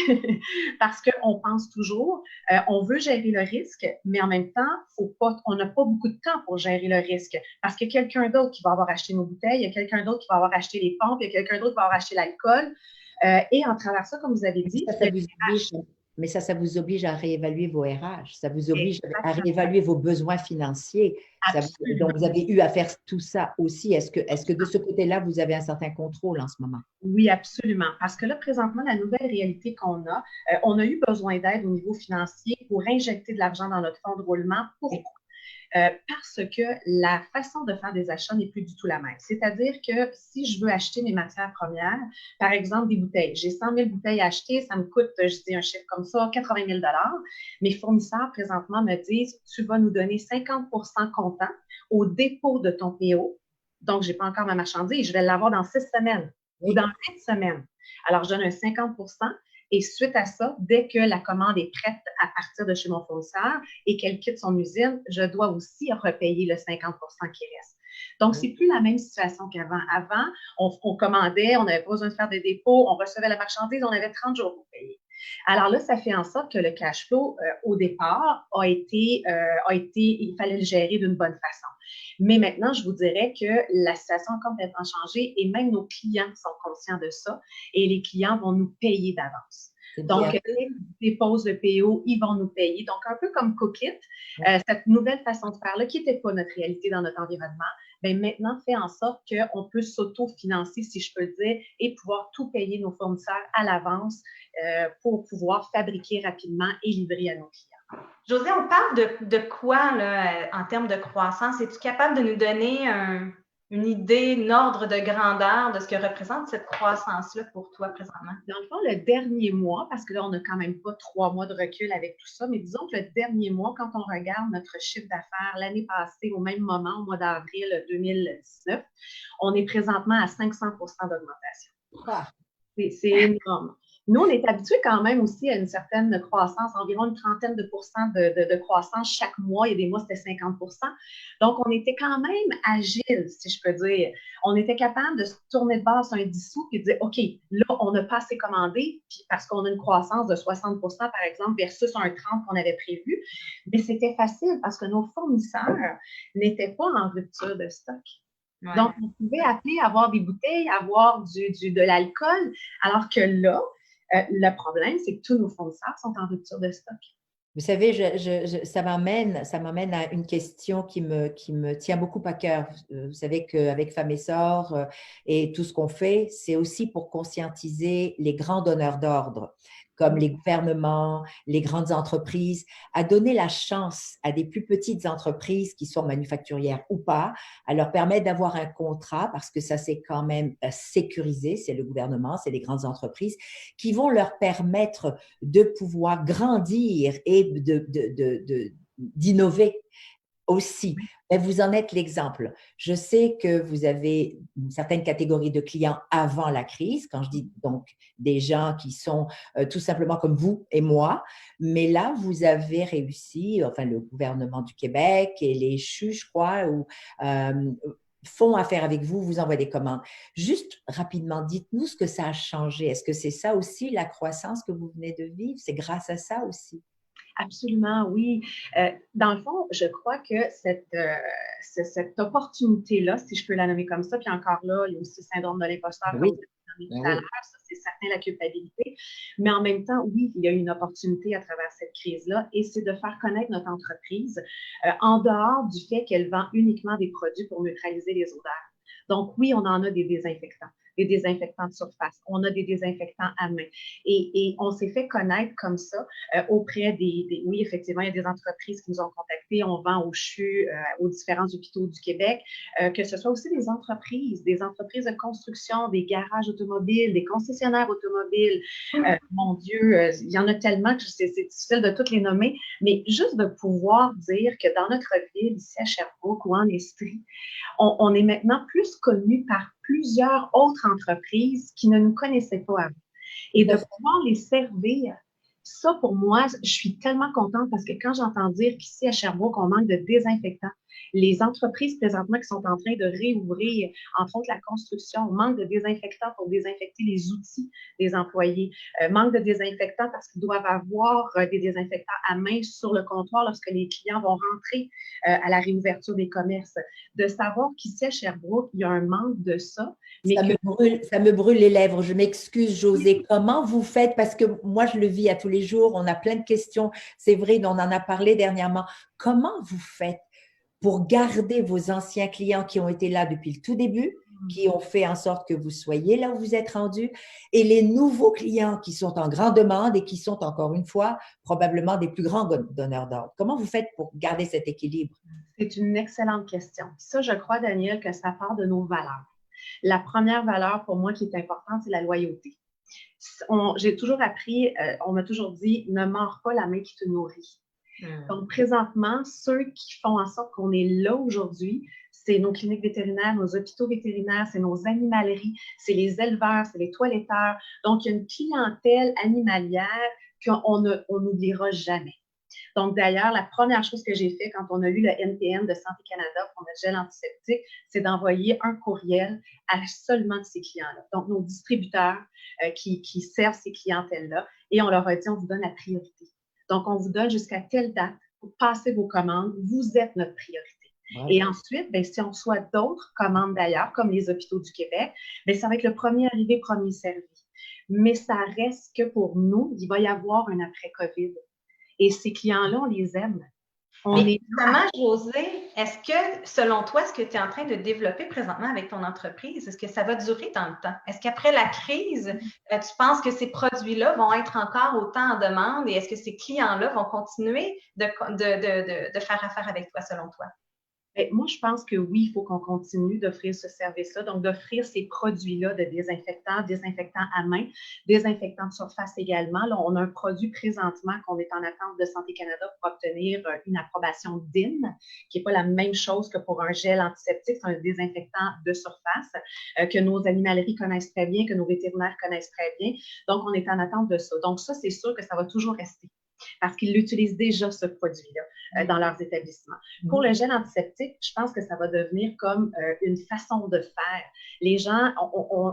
parce qu'on pense toujours, on veut gérer le risque, mais en même temps, on n'a pas beaucoup de temps pour gérer le risque parce qu'il y a quelqu'un d'autre qui va avoir acheté nos bouteilles, il y a quelqu'un d'autre qui va avoir acheté les pompes, il y a quelqu'un d'autre qui va avoir acheté l'alcool. Et en travers ça, comme vous avez dit, mais ça vous oblige à réévaluer vos RH, ça vous oblige à réévaluer vos besoins financiers. Donc, vous avez eu à faire tout ça aussi. Est-ce que de ce côté-là, vous avez un certain contrôle en ce moment? Oui, absolument. Parce que là, présentement, la nouvelle réalité qu'on a, on a eu besoin d'aide au niveau financier pour injecter de l'argent dans notre fonds de roulement. Pourquoi? Parce que la façon de faire des achats n'est plus du tout la même. C'est-à-dire que si je veux acheter mes matières premières, par exemple des bouteilles, j'ai 100 000 bouteilles à acheter, ça me coûte, je dis un chiffre comme ça, 80 000 $. Mes fournisseurs présentement me disent, tu vas nous donner 50 % comptant au dépôt de ton PO. Donc, je n'ai pas encore ma marchandise, je vais l'avoir dans 6 semaines ou dans 8 semaines. Alors, je donne un 50 % et suite à ça, dès que la commande est prête à partir de chez mon fournisseur et qu'elle quitte son usine, je dois aussi repayer le 50 % qui reste. Donc, c'est plus la même situation qu'avant. Avant, on commandait, on n'avait pas besoin de faire des dépôts, on recevait la marchandise, on avait 30 jours pour payer. Alors là, ça fait en sorte que le cash flow, au départ, il fallait le gérer d'une bonne façon. Mais maintenant, je vous dirais que la situation a complètement changé et même nos clients sont conscients de ça et les clients vont nous payer d'avance. Donc, ils déposent le PO, ils vont nous payer. Donc, un peu comme Cookit, cette nouvelle façon de faire-là, qui n'était pas notre réalité dans notre environnement, bien, maintenant fait en sorte qu'on peut s'auto-financer, si je peux le dire, et pouvoir tout payer nos fournisseurs à l'avance pour pouvoir fabriquer rapidement et livrer à nos clients. Josée, on parle de quoi là, en termes de croissance? Es-tu capable de nous donner une idée, un ordre de grandeur de ce que représente cette croissance-là pour toi présentement? Dans le fond, le dernier mois, parce que là, on n'a quand même pas 3 mois de recul avec tout ça, mais disons que le dernier mois, quand on regarde notre chiffre d'affaires l'année passée, au même moment, au mois d'avril 2019, on est présentement à 500 % d'augmentation. Ah. C'est énorme. Nous, on est habitués quand même aussi à une certaine croissance, environ une trentaine de pourcents de croissance chaque mois. Il y a des mois, c'était 50 %. Donc, on était quand même agile, si je peux dire. On était capable de se tourner de base sur un 10 sous et de dire, OK, là, on n'a pas assez commandé parce qu'on a une croissance de 60 % par exemple, versus un 30 qu'on avait prévu. Mais c'était facile parce que nos fournisseurs n'étaient pas en rupture de stock. Ouais. Donc, on pouvait appeler, avoir des bouteilles, avoir de l'alcool, alors que là, le problème, c'est que tous nos fournisseurs sont en rupture de stock. Vous savez, ça m'amène à une question qui me tient beaucoup à cœur. Vous savez qu'avec Femmes et Sœurs et tout ce qu'on fait, c'est aussi pour conscientiser les grands donneurs d'ordre, comme les gouvernements, les grandes entreprises, à donner la chance à des plus petites entreprises qui sont manufacturières ou pas, à leur permettre d'avoir un contrat, parce que ça c'est quand même sécurisé, c'est le gouvernement, c'est les grandes entreprises, qui vont leur permettre de pouvoir grandir et d'innover aussi. Mais vous en êtes l'exemple. Je sais que vous avez une certaine catégorie de clients avant la crise, quand je dis donc des gens qui sont tout simplement comme vous et moi, mais là, vous avez réussi, enfin le gouvernement du Québec et les CHU, je crois, font affaire avec vous, vous envoient des commandes. Juste rapidement, dites-nous ce que ça a changé. Est-ce que c'est ça aussi, la croissance que vous venez de vivre? C'est grâce à ça aussi? Absolument, oui. Dans le fond, je crois que cette opportunité-là, si je peux la nommer comme ça, puis encore là, il y a aussi le syndrome de l'imposteur, Oui. comme vous avez dit tout à l'heure, ça c'est certain, la culpabilité. Mais en même temps, oui, il y a une opportunité à travers cette crise-là, et c'est de faire connaître notre entreprise en dehors du fait qu'elle vend uniquement des produits pour neutraliser les odeurs. Donc oui, on en a des désinfectants de surface, on a des désinfectants à main. Et on s'est fait connaître comme ça auprès oui, effectivement, il y a des entreprises qui nous ont contactés, on vend au CHU, aux différents hôpitaux du Québec, que ce soit aussi des entreprises de construction, des garages automobiles, des concessionnaires automobiles. Mon Dieu, il y en a tellement que c'est difficile de toutes les nommer, mais juste de pouvoir dire que dans notre ville, ici à Sherbrooke ou en Estrie, on est maintenant plus connu par plusieurs autres entreprises qui ne nous connaissaient pas avant. Et de pouvoir les servir, ça pour moi, je suis tellement contente parce que quand j'entends dire qu'ici à Sherbrooke, on manque de désinfectants, les entreprises présentement qui sont en train de réouvrir, entre autres la construction, manque de désinfectants pour désinfecter les outils des employés, manque de désinfectants parce qu'ils doivent avoir des désinfectants à main sur le comptoir lorsque les clients vont rentrer à la réouverture des commerces. De savoir qu'ici à Sherbrooke, il y a un manque de ça. Mais ça me brûle les lèvres. Je m'excuse, Josée. Comment vous faites? Parce que moi, je le vis à tous les jours. On a plein de questions. C'est vrai, on en a parlé dernièrement. Comment vous faites pour garder vos anciens clients qui ont été là depuis le tout début, qui ont fait en sorte que vous soyez là où vous êtes rendu, et les nouveaux clients qui sont en grande demande et qui sont, encore une fois, probablement des plus grands donneurs d'ordre? Comment vous faites pour garder cet équilibre? C'est une excellente question. Ça, je crois, Daniel, que ça part de nos valeurs. La première valeur pour moi qui est importante, c'est la loyauté. J'ai toujours appris, on m'a toujours dit, ne mords pas la main qui te nourrit. Donc, présentement, ceux qui font en sorte qu'on est là aujourd'hui, c'est nos cliniques vétérinaires, nos hôpitaux vétérinaires, c'est nos animaleries, c'est les éleveurs, c'est les toiletteurs. Donc, il y a une clientèle animalière qu'on n'oubliera jamais. Donc, d'ailleurs, la première chose que j'ai fait quand on a eu le NPN de Santé Canada pour notre gel antiseptique, c'est d'envoyer un courriel à seulement de ces clients-là. Donc, nos distributeurs qui servent ces clientèles-là, et on leur a dit, on vous donne la priorité. Donc, on vous donne jusqu'à telle date pour passer vos commandes. Vous êtes notre priorité. Ouais. Et ensuite, si on reçoit d'autres commandes d'ailleurs, comme les hôpitaux du Québec, ça va être le premier arrivé, premier servi. Mais ça reste que pour nous, il va y avoir un après-COVID. Et ces clients-là, on les aime. Justement, Josée, est-ce que, selon toi, ce que tu es en train de développer présentement avec ton entreprise, est-ce que ça va durer dans le temps? Est-ce qu'après la crise, tu penses que ces produits-là vont être encore autant en demande et est-ce que ces clients-là vont continuer de faire affaire avec toi, selon toi? Moi, je pense que oui, il faut qu'on continue d'offrir ce service-là, donc d'offrir ces produits-là de désinfectants à main, désinfectants de surface également. Là, on a un produit présentement qu'on est en attente de Santé Canada pour obtenir une approbation DIN, qui n'est pas la même chose que pour un gel antiseptique, c'est un désinfectant de surface que nos animaleries connaissent très bien, que nos vétérinaires connaissent très bien. Donc, on est en attente de ça. Donc, ça, c'est sûr que ça va toujours rester, parce qu'ils utilisent déjà ce produit-là dans leurs établissements. Pour le gel antiseptique, je pense que ça va devenir comme une façon de faire. Les gens,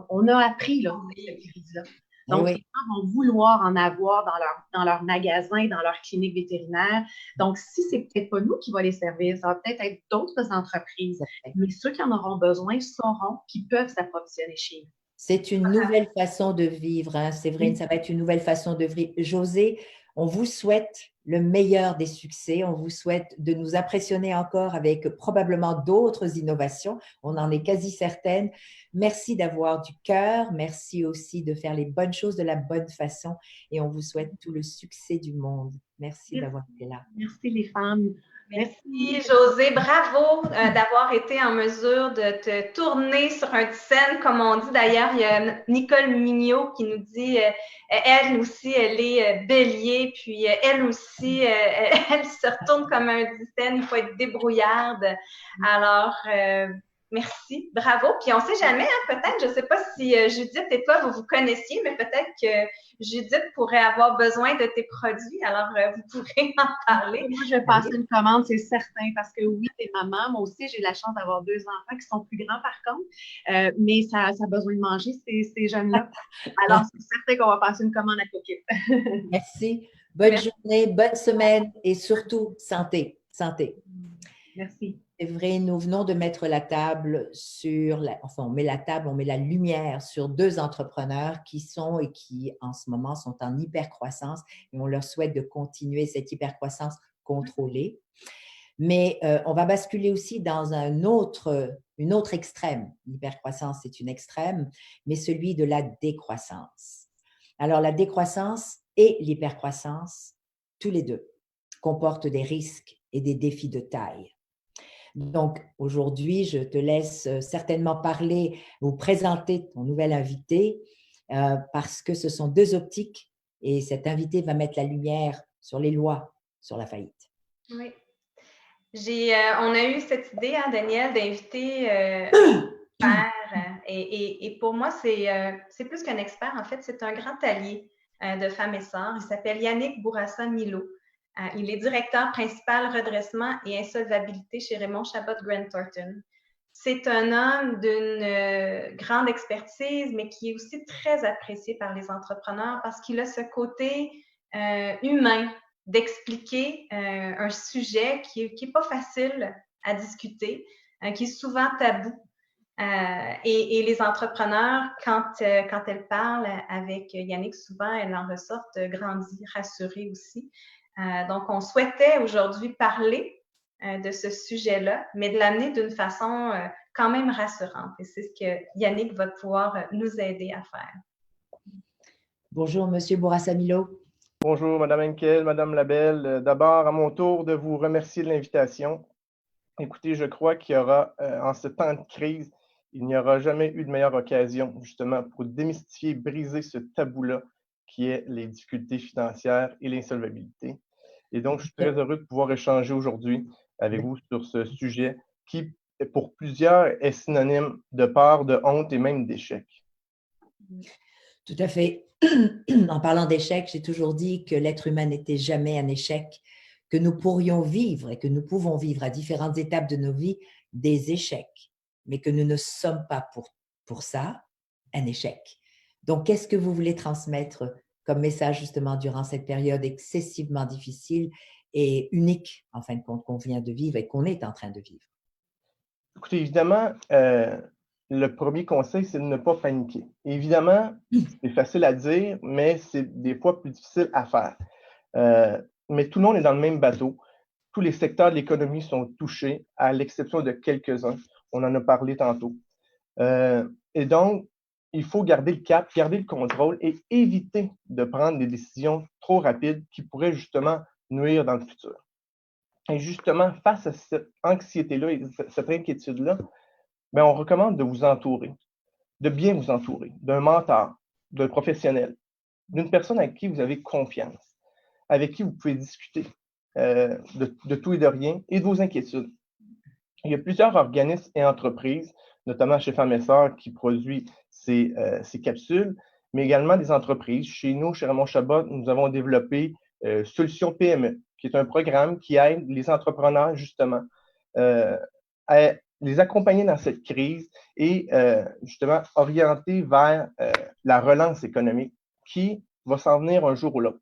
on a appris là, cette crise-là. Donc, les gens vont vouloir en avoir dans leur magasin, dans leur clinique vétérinaire. Donc, si c'est peut-être pas nous qui va les servir, ça va peut-être être d'autres entreprises. Mais ceux qui en auront besoin sauront qu'ils peuvent s'approvisionner chez nous. C'est une nouvelle façon de vivre, hein. C'est vrai, ça va être une nouvelle façon de vivre. Josée, On vous souhaite le meilleur des succès. On vous souhaite de nous impressionner encore avec probablement d'autres innovations. On en est quasi certaine. Merci d'avoir du cœur. Merci aussi de faire les bonnes choses de la bonne façon. Et on vous souhaite tout le succès du monde. Merci d'avoir été là. Merci les femmes. Merci Josée, bravo d'avoir été en mesure de te tourner sur un scène, comme on dit d'ailleurs. Il y a Nicole Mignot qui nous dit, elle aussi, elle est bélier, puis elle aussi, elle se retourne comme un scène, il faut être débrouillarde. Alors, merci, bravo. Puis on ne sait jamais, hein, peut-être, je ne sais pas si Judith et toi, vous vous connaissiez, mais peut-être que Judith pourrait avoir besoin de tes produits. Alors, vous pourrez en parler. Moi, je vais passer une commande, c'est certain, parce que oui, t'es maman. Moi aussi, j'ai la chance d'avoir 2 enfants qui sont plus grands, par contre. Mais ça a besoin de manger, ces jeunes-là. Alors, c'est certain qu'on va passer une commande à Coquille. Merci. Bonne journée, bonne semaine et surtout, santé. Santé. Merci. C'est vrai, nous venons de mettre la table enfin, on met la lumière sur 2 entrepreneurs qui sont et qui, en ce moment, sont en hypercroissance et on leur souhaite de continuer cette hypercroissance contrôlée. Mais on va basculer aussi dans une autre extrême. L'hypercroissance, c'est une extrême, mais celui de la décroissance. Alors, la décroissance et l'hypercroissance, tous les deux, comportent des risques et des défis de taille. Donc, aujourd'hui, je te laisse certainement parler ou présenter ton nouvel invité parce que ce sont 2 optiques et cet invité va mettre la lumière sur les lois sur la faillite. Oui. On a eu cette idée, hein, Daniel, d'inviter et pour moi, c'est plus qu'un expert. En fait, c'est un grand allié de Femmes et Sœurs. Il s'appelle Yannick Bourassa-Milo. Il est directeur principal redressement et insolvabilité chez Raymond Chabot Grant Thornton. C'est un homme d'une grande expertise, mais qui est aussi très apprécié par les entrepreneurs parce qu'il a ce côté humain d'expliquer un sujet qui est pas facile à discuter, qui est souvent tabou. Et les entrepreneurs, quand elles parlent avec Yannick, souvent, elles en ressortent grandies, rassurées aussi. Donc, on souhaitait aujourd'hui parler de ce sujet-là, mais de l'amener d'une façon quand même rassurante. Et c'est ce que Yannick va pouvoir nous aider à faire. Bonjour, Monsieur Bourassa-Milo. Bonjour, Madame Henkel, Madame Labelle. D'abord, à mon tour, de vous remercier de l'invitation. Écoutez, je crois qu'il y aura, en ce temps de crise, il n'y aura jamais eu de meilleure occasion, justement, pour démystifier, briser ce tabou-là qui est les difficultés financières et l'insolvabilité. Et donc, je suis très heureux de pouvoir échanger aujourd'hui avec vous sur ce sujet qui, pour plusieurs, est synonyme de peur, de honte et même d'échec. Tout à fait. En parlant d'échec, j'ai toujours dit que l'être humain n'était jamais un échec, que nous pourrions vivre et que nous pouvons vivre à différentes étapes de nos vies des échecs, mais que nous ne sommes pas pour ça un échec. Donc, qu'est-ce que vous voulez transmettre comme message justement durant cette période excessivement difficile et unique, en fin de compte, qu'on vient de vivre et qu'on est en train de vivre? Écoutez, évidemment, le premier conseil, c'est de ne pas paniquer. Évidemment, c'est facile à dire, mais c'est des fois plus difficile à faire. Mais tout le monde est dans le même bateau. Tous les secteurs de l'économie sont touchés, à l'exception de quelques-uns. On en a parlé tantôt. Et donc, il faut garder le cap, garder le contrôle et éviter de prendre des décisions trop rapides qui pourraient justement nuire dans le futur. Et justement, face à cette anxiété-là et cette inquiétude-là, bien, on recommande de vous entourer, de bien vous entourer, d'un mentor, d'un professionnel, d'une personne avec qui vous avez confiance, avec qui vous pouvez discuter de tout et de rien et de vos inquiétudes. Il y a plusieurs organismes et entreprises, notamment chez Femmes et Sœurs, qui produisent ces capsules, mais également des entreprises. Chez nous, chez Raymond Chabot, nous avons développé Solutions PME, qui est un programme qui aide les entrepreneurs, justement, à les accompagner dans cette crise et justement orienter vers la relance économique qui va s'en venir un jour ou l'autre.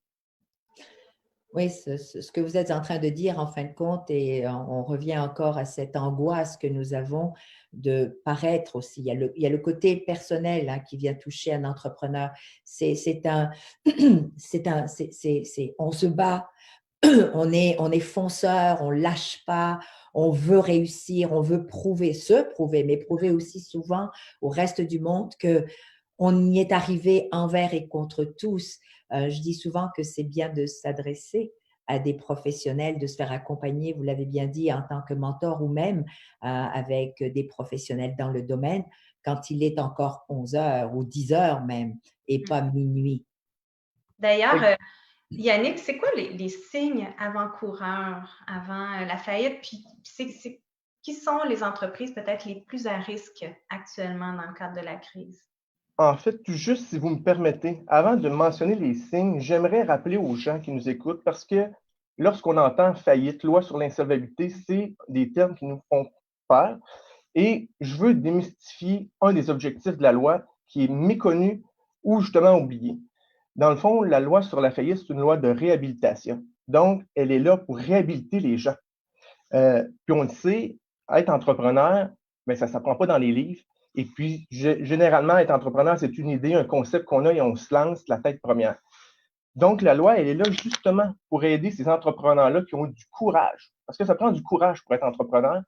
Oui, ce que vous êtes en train de dire, en fin de compte, et on revient encore à cette angoisse que nous avons de paraître aussi. Il y a le côté personnel hein, qui vient toucher un entrepreneur. On se bat, on est fonceur, on lâche pas, on veut réussir, on veut se prouver, mais prouver aussi souvent au reste du monde que on y est arrivé envers et contre tous. Je dis souvent que c'est bien de s'adresser à des professionnels, de se faire accompagner, vous l'avez bien dit, en tant que mentor ou même avec des professionnels dans le domaine quand il est encore 11 heures ou 10 heures même et pas minuit. D'ailleurs, Yannick, c'est quoi les signes avant-coureurs avant la faillite? Puis qui sont les entreprises peut-être les plus à risque actuellement dans le cadre de la crise? En fait, tout juste si vous me permettez, avant de mentionner les signes, j'aimerais rappeler aux gens qui nous écoutent parce que lorsqu'on entend faillite, loi sur l'insolvabilité, c'est des termes qui nous font peur. Et je veux démystifier un des objectifs de la loi qui est méconnu ou justement oublié. Dans le fond, la loi sur la faillite, c'est une loi de réhabilitation. Donc, elle est là pour réhabiliter les gens. Puis on le sait, être entrepreneur, mais ça ne s'apprend pas dans les livres. Et puis, généralement, être entrepreneur, c'est une idée, un concept qu'on a et on se lance la tête première. Donc, la loi, elle est là justement pour aider ces entrepreneurs-là qui ont du courage. Parce que ça prend du courage pour être entrepreneur,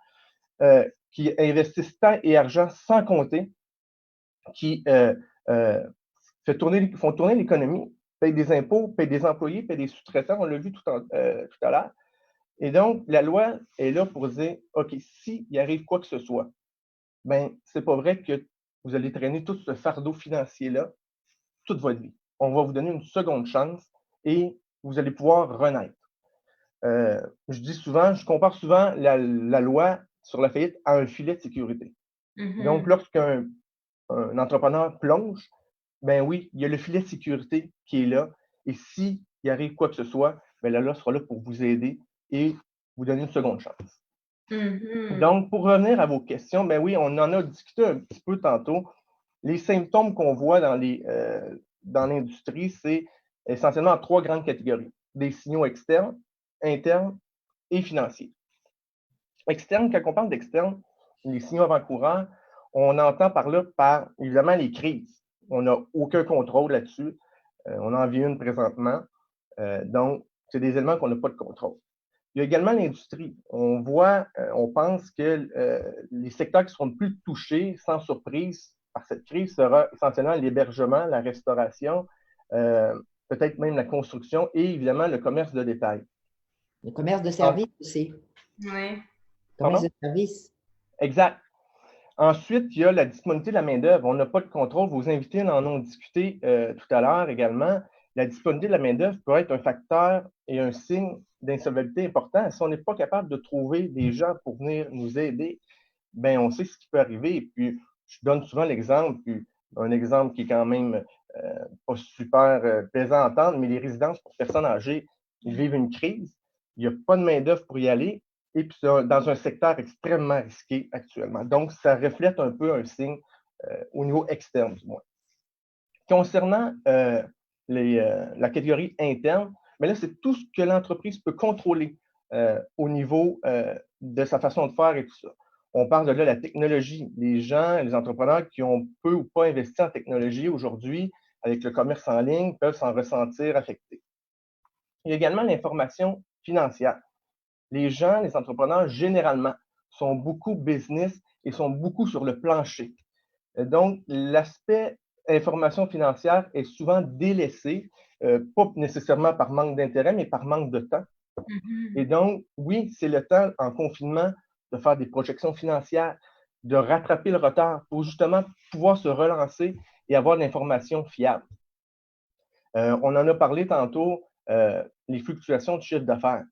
qui investissent temps et argent sans compter, qui font tourner l'économie, payent des impôts, payent des employés, payent des sous-traitants, on l'a vu tout à l'heure. Et donc, la loi est là pour dire, OK, s'il arrive quoi que ce soit, ben, c'est pas vrai que vous allez traîner tout ce fardeau financier-là toute votre vie. On va vous donner une seconde chance et vous allez pouvoir renaître. Je compare souvent la loi sur la faillite à un filet de sécurité. Donc, lorsqu'un entrepreneur plonge, ben oui, il y a le filet de sécurité qui est là. Et s'il arrive quoi que ce soit, ben la loi sera là pour vous aider et vous donner une seconde chance. Donc, pour revenir à vos questions, ben oui, on en a discuté un petit peu tantôt. Les symptômes qu'on voit dans l'industrie, c'est essentiellement en 3 grandes catégories. Des signaux externes, internes et financiers. Externes, quand on parle d'externes, les signaux avant-coureurs, on entend par là, évidemment, les crises. On n'a aucun contrôle là-dessus. On en vit une présentement. Donc, c'est des éléments qu'on n'a pas de contrôle. Il y a également l'industrie. On pense que les secteurs qui seront le plus touchés, sans surprise, par cette crise sera essentiellement l'hébergement, la restauration, peut-être même la construction et évidemment le commerce de détail. Le commerce de service aussi. Oui. Commerce de service. Exact. Ensuite, il y a la disponibilité de la main-d'œuvre. On n'a pas de contrôle. Vos invités en ont discuté tout à l'heure également. La disponibilité de la main-d'œuvre peut être un facteur et un signe d'insolvabilité important. Si on n'est pas capable de trouver des gens pour venir nous aider, ben on sait ce qui peut arriver. Et puis, je donne souvent l'exemple, puis un exemple qui est quand même pas super plaisant à entendre, mais les résidences pour personnes âgées, ils vivent une crise. Il n'y a pas de main-d'œuvre pour y aller. Et puis, c'est dans un secteur extrêmement risqué actuellement. Donc, ça reflète un peu un signe au niveau externe, du moins. Concernant la catégorie interne, mais là, c'est tout ce que l'entreprise peut contrôler au niveau de sa façon de faire et tout ça. On parle de là la technologie. Les gens, les entrepreneurs qui ont peu ou pas investi en technologie aujourd'hui, avec le commerce en ligne, peuvent s'en ressentir affectés. Il y a également l'information financière. Les gens, les entrepreneurs, généralement, sont beaucoup business et sont beaucoup sur le plancher. Donc, l'aspect information financière est souvent délaissé, pas nécessairement par manque d'intérêt, mais par manque de temps. Et donc, oui, c'est le temps en confinement de faire des projections financières, de rattraper le retard pour justement pouvoir se relancer et avoir de l'information fiable. On en a parlé tantôt, les fluctuations de chiffre d'affaires.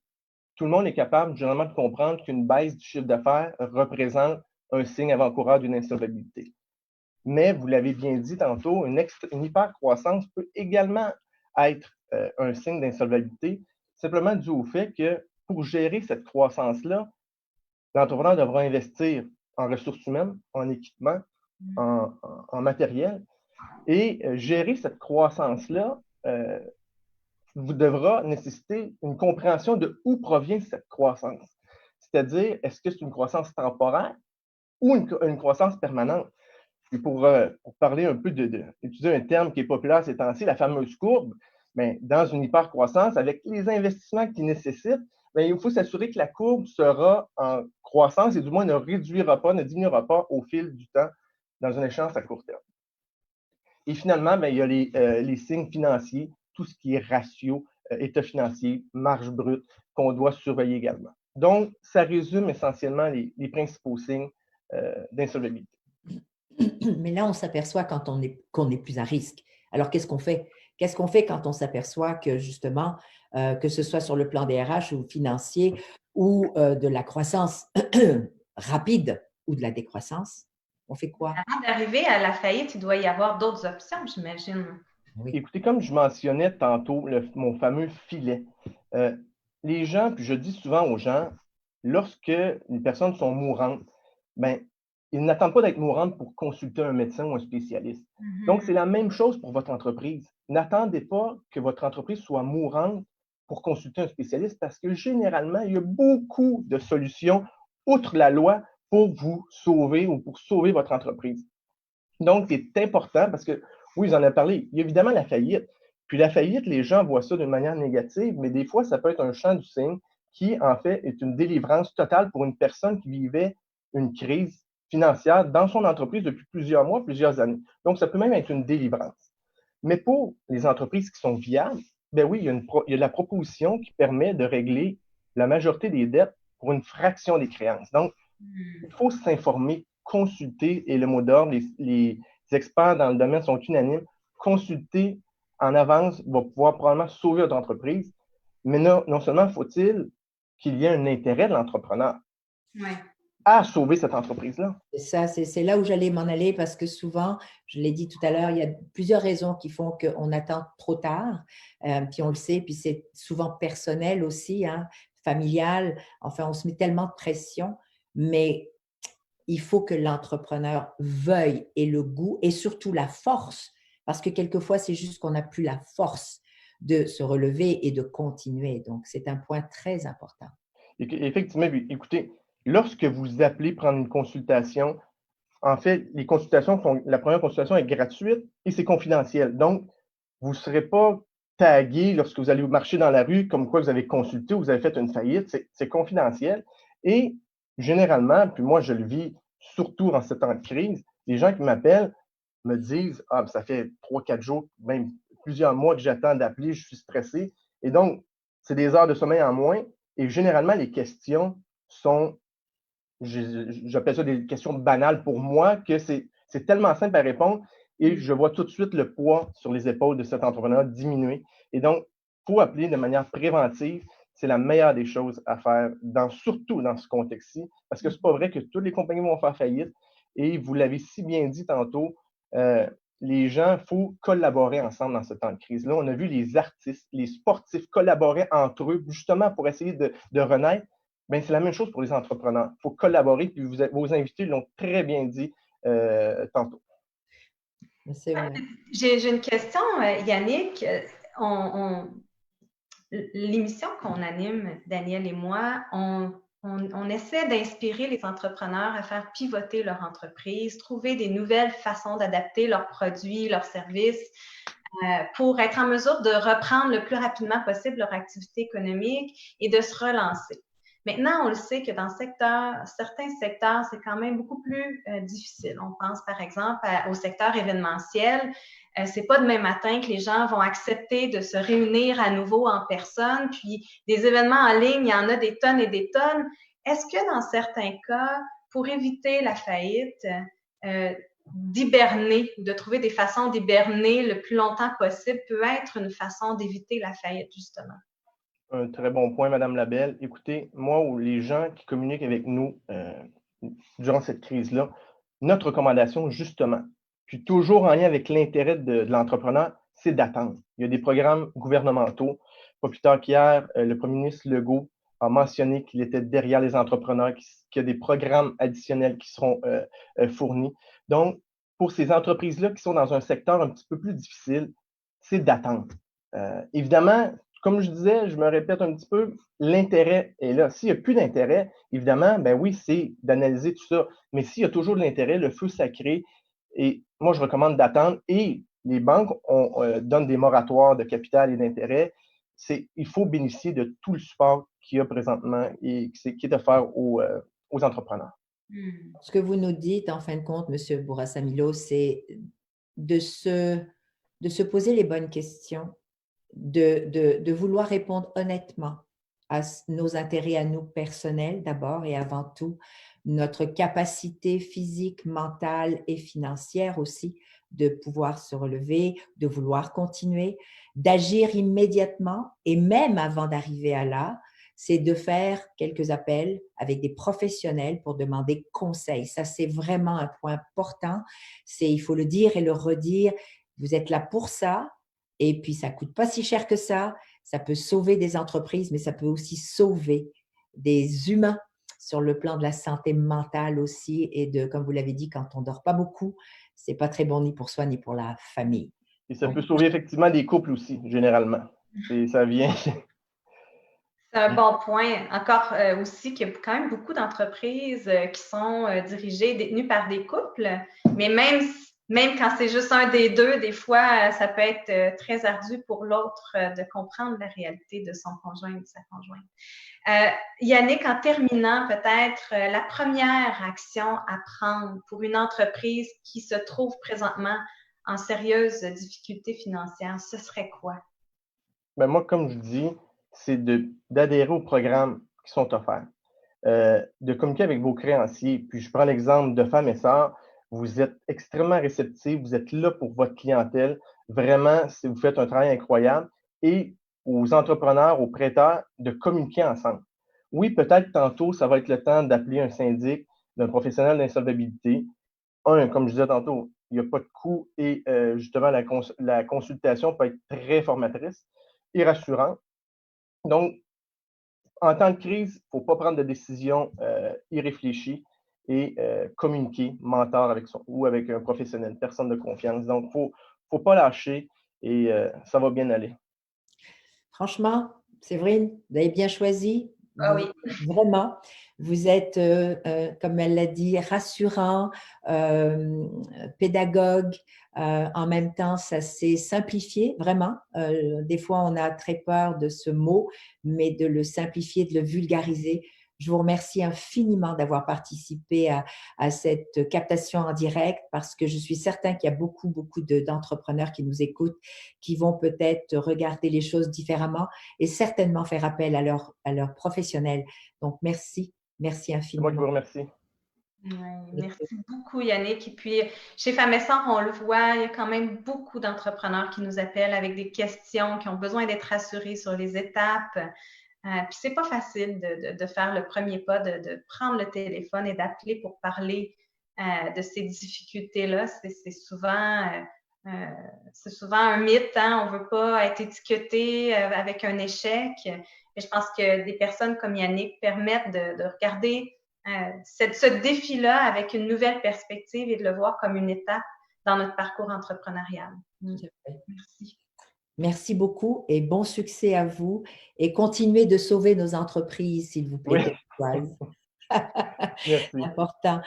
Tout le monde est capable généralement de comprendre qu'une baisse du chiffre d'affaires représente un signe avant-coureur d'une insolvabilité. Mais vous l'avez bien dit tantôt, une hypercroissance peut également être un signe d'insolvabilité, simplement dû au fait que pour gérer cette croissance-là, l'entrepreneur devra investir en ressources humaines, en équipement, en matériel. Et gérer cette croissance-là vous devra nécessiter une compréhension de où provient cette croissance. C'est-à-dire, est-ce que c'est une croissance temporaire ou une croissance permanente? Et pour parler un peu utiliser un terme qui est populaire ces temps-ci, la fameuse courbe, bien, dans une hypercroissance, avec les investissements qu'il nécessite, bien, il faut s'assurer que la courbe sera en croissance et du moins ne réduira pas, ne diminuera pas au fil du temps dans une échéance à court terme. Et finalement, bien, il y a les signes financiers, tout ce qui est ratio, état financier, marge brute, qu'on doit surveiller également. Donc, ça résume essentiellement les principaux signes d'insolvabilité. Mais là, on s'aperçoit qu'on est plus à risque. Alors, qu'est-ce qu'on fait? Qu'est-ce qu'on fait quand on s'aperçoit que justement, que ce soit sur le plan des RH ou financier ou de la croissance rapide ou de la décroissance? On fait quoi? Avant d'arriver à la faillite, il doit y avoir d'autres options, j'imagine. Oui. Écoutez, comme je mentionnais tantôt, mon fameux filet, les gens, puis je dis souvent aux gens, lorsque les personnes sont mourantes, ben, ils n'attendent pas d'être mourantes pour consulter un médecin ou un spécialiste. Donc, c'est la même chose pour votre entreprise. N'attendez pas que votre entreprise soit mourante pour consulter un spécialiste parce que généralement, il y a beaucoup de solutions, outre la loi, pour vous sauver ou pour sauver votre entreprise. Donc, c'est important parce que, oui, vous en avez parlé, il y a évidemment la faillite. Puis la faillite, les gens voient ça d'une manière négative, mais des fois, ça peut être un champ du signe qui, en fait, est une délivrance totale pour une personne qui vivait une crise financière dans son entreprise depuis plusieurs mois, plusieurs années. Donc, ça peut même être une délivrance. Mais pour les entreprises qui sont viables, ben oui, il y a la proposition qui permet de régler la majorité des dettes pour une fraction des créances. Donc, il faut s'informer, consulter, et le mot d'ordre, les experts dans le domaine sont unanimes, consulter en avance va pouvoir probablement sauver votre entreprise, mais non seulement faut-il qu'il y ait un intérêt de l'entrepreneur à sauver cette entreprise-là. C'est là où j'allais m'en aller parce que souvent, je l'ai dit tout à l'heure, il y a plusieurs raisons qui font qu'on attend trop tard, puis on le sait, puis c'est souvent personnel aussi, hein, familial, enfin, on se met tellement de pression, mais il faut que l'entrepreneur veuille et le goût et surtout la force, parce que quelquefois, c'est juste qu'on n'a plus la force de se relever et de continuer. Donc, c'est un point très important. Effectivement, écoutez, lorsque vous appelez prendre une consultation, en fait, la première consultation est gratuite et c'est confidentiel. Donc, vous ne serez pas tagué lorsque vous allez marcher dans la rue comme quoi vous avez consulté ou vous avez fait une faillite. C'est confidentiel. Et généralement, puis moi, je le vis surtout en ce temps de crise, les gens qui m'appellent me disent « Ah, ça fait 3-4 jours, même plusieurs mois que j'attends d'appeler, je suis stressé. » Et donc, c'est des heures de sommeil en moins. Et généralement, les questions sont, j'appelle ça des questions banales pour moi, que c'est tellement simple à répondre et je vois tout de suite le poids sur les épaules de cet entrepreneur diminuer. Et donc, il faut appeler de manière préventive. C'est la meilleure des choses à faire, surtout dans ce contexte-ci, parce que ce n'est pas vrai que toutes les compagnies vont faire faillite. Et vous l'avez si bien dit tantôt, les gens, il faut collaborer ensemble dans ce temps de crise-là. On a vu les artistes, les sportifs collaborer entre eux justement pour essayer de renaître. Bien, c'est la même chose pour les entrepreneurs. Il faut collaborer, puis vos invités l'ont très bien dit tantôt. C'est vrai. J'ai une question, Yannick. L'émission qu'on anime, Daniel et moi, on essaie d'inspirer les entrepreneurs à faire pivoter leur entreprise, trouver des nouvelles façons d'adapter leurs produits, leurs services pour être en mesure de reprendre le plus rapidement possible leur activité économique et de se relancer. Maintenant, on le sait que dans certains secteurs, c'est quand même beaucoup plus difficile. On pense par exemple au secteur événementiel. C'est pas demain matin que les gens vont accepter de se réunir à nouveau en personne. Puis des événements en ligne, il y en a des tonnes et des tonnes. Est-ce que dans certains cas, pour éviter la faillite, d'hiberner, de trouver des façons d'hiberner le plus longtemps possible peut être une façon d'éviter la faillite, justement? Un très bon point, Madame Labelle. Écoutez, moi ou les gens qui communiquent avec nous durant cette crise-là, notre recommandation, justement, puis toujours en lien avec l'intérêt de l'entrepreneur, c'est d'attendre. Il y a des programmes gouvernementaux. Pas plus tard qu'hier, le premier ministre Legault a mentionné qu'il était derrière les entrepreneurs, qu'il y a des programmes additionnels qui seront fournis. Donc, pour ces entreprises-là qui sont dans un secteur un petit peu plus difficile, c'est d'attendre. Évidemment, comme je disais, je me répète un petit peu, l'intérêt est là. S'il n'y a plus d'intérêt, évidemment, ben oui, c'est d'analyser tout ça. Mais s'il y a toujours de l'intérêt, le feu sacré, et moi, je recommande d'attendre. Et les banques donnent des moratoires de capital et d'intérêt. Il faut bénéficier de tout le support qu'il y a présentement et qui est offert aux entrepreneurs. Ce que vous nous dites, en fin de compte, M. Bourassa-Milo, c'est de se poser les bonnes questions, de vouloir répondre honnêtement à nos intérêts à nous personnels d'abord et avant tout, notre capacité physique, mentale et financière aussi de pouvoir se relever, de vouloir continuer, d'agir immédiatement et même avant d'arriver à là, c'est de faire quelques appels avec des professionnels pour demander conseil. Ça, c'est vraiment un point important. Il faut le dire et le redire. Vous êtes là pour ça. Et puis, ça ne coûte pas si cher que ça. Ça peut sauver des entreprises, mais ça peut aussi sauver des humains sur le plan de la santé mentale aussi. Et comme vous l'avez dit, quand on ne dort pas beaucoup, ce n'est pas très bon ni pour soi ni pour la famille. Et ça peut sauver effectivement des couples aussi, généralement. Ça vient. C'est un bon point. Encore aussi qu'il y a quand même beaucoup d'entreprises qui sont dirigées, détenues par des couples, mais même quand c'est juste un des deux, des fois, ça peut être très ardu pour l'autre de comprendre la réalité de son conjoint ou de sa conjointe. Yannick, en terminant, peut-être la première action à prendre pour une entreprise qui se trouve présentement en sérieuse difficulté financière, ce serait quoi? Ben moi, comme je dis, c'est d'adhérer aux programmes qui sont offerts, de communiquer avec vos créanciers. Puis je prends l'exemple de Femmes et Sœurs. Vous êtes extrêmement réceptifs, vous êtes là pour votre clientèle. Vraiment, vous faites un travail incroyable. Et aux entrepreneurs, aux prêteurs, de communiquer ensemble. Oui, peut-être tantôt, ça va être le temps d'appeler un syndic, d'un professionnel d'insolvabilité. Comme je disais tantôt, il n'y a pas de coût et justement, la consultation peut être très formatrice et rassurante. Donc, en temps de crise, il ne faut pas prendre de décisions irréfléchies et communiquer, mentor ou avec un professionnel, personne de confiance. Donc, il ne faut pas lâcher et ça va bien aller. Franchement, Séverine, vous avez bien choisi. Ah oui. Vraiment, vous êtes, comme elle l'a dit, rassurant, pédagogue. En même temps, ça s'est simplifié, vraiment. Des fois, on a très peur de ce mot, mais de le simplifier, de le vulgariser. Je vous remercie infiniment d'avoir participé à cette captation en direct parce que je suis certain qu'il y a beaucoup d'entrepreneurs qui nous écoutent, qui vont peut-être regarder les choses différemment et certainement faire appel à leurs professionnels. Donc, merci infiniment. C'est moi qui vous remercie. Oui, merci beaucoup, Yannick. Et puis, chez Femmes et Sœurs, on le voit, il y a quand même beaucoup d'entrepreneurs qui nous appellent avec des questions, qui ont besoin d'être rassurés sur les étapes. Puis, c'est pas facile de faire le premier pas, de prendre le téléphone et d'appeler pour parler de ces difficultés-là. C'est souvent un mythe, hein? On veut pas être étiqueté avec un échec. Et je pense que des personnes comme Yannick permettent de regarder ce défi-là avec une nouvelle perspective et de le voir comme une étape dans notre parcours entrepreneurial. Merci. Merci beaucoup et bon succès à vous. Et continuez de sauver nos entreprises, s'il vous plaît. Oui. Merci. C'est important.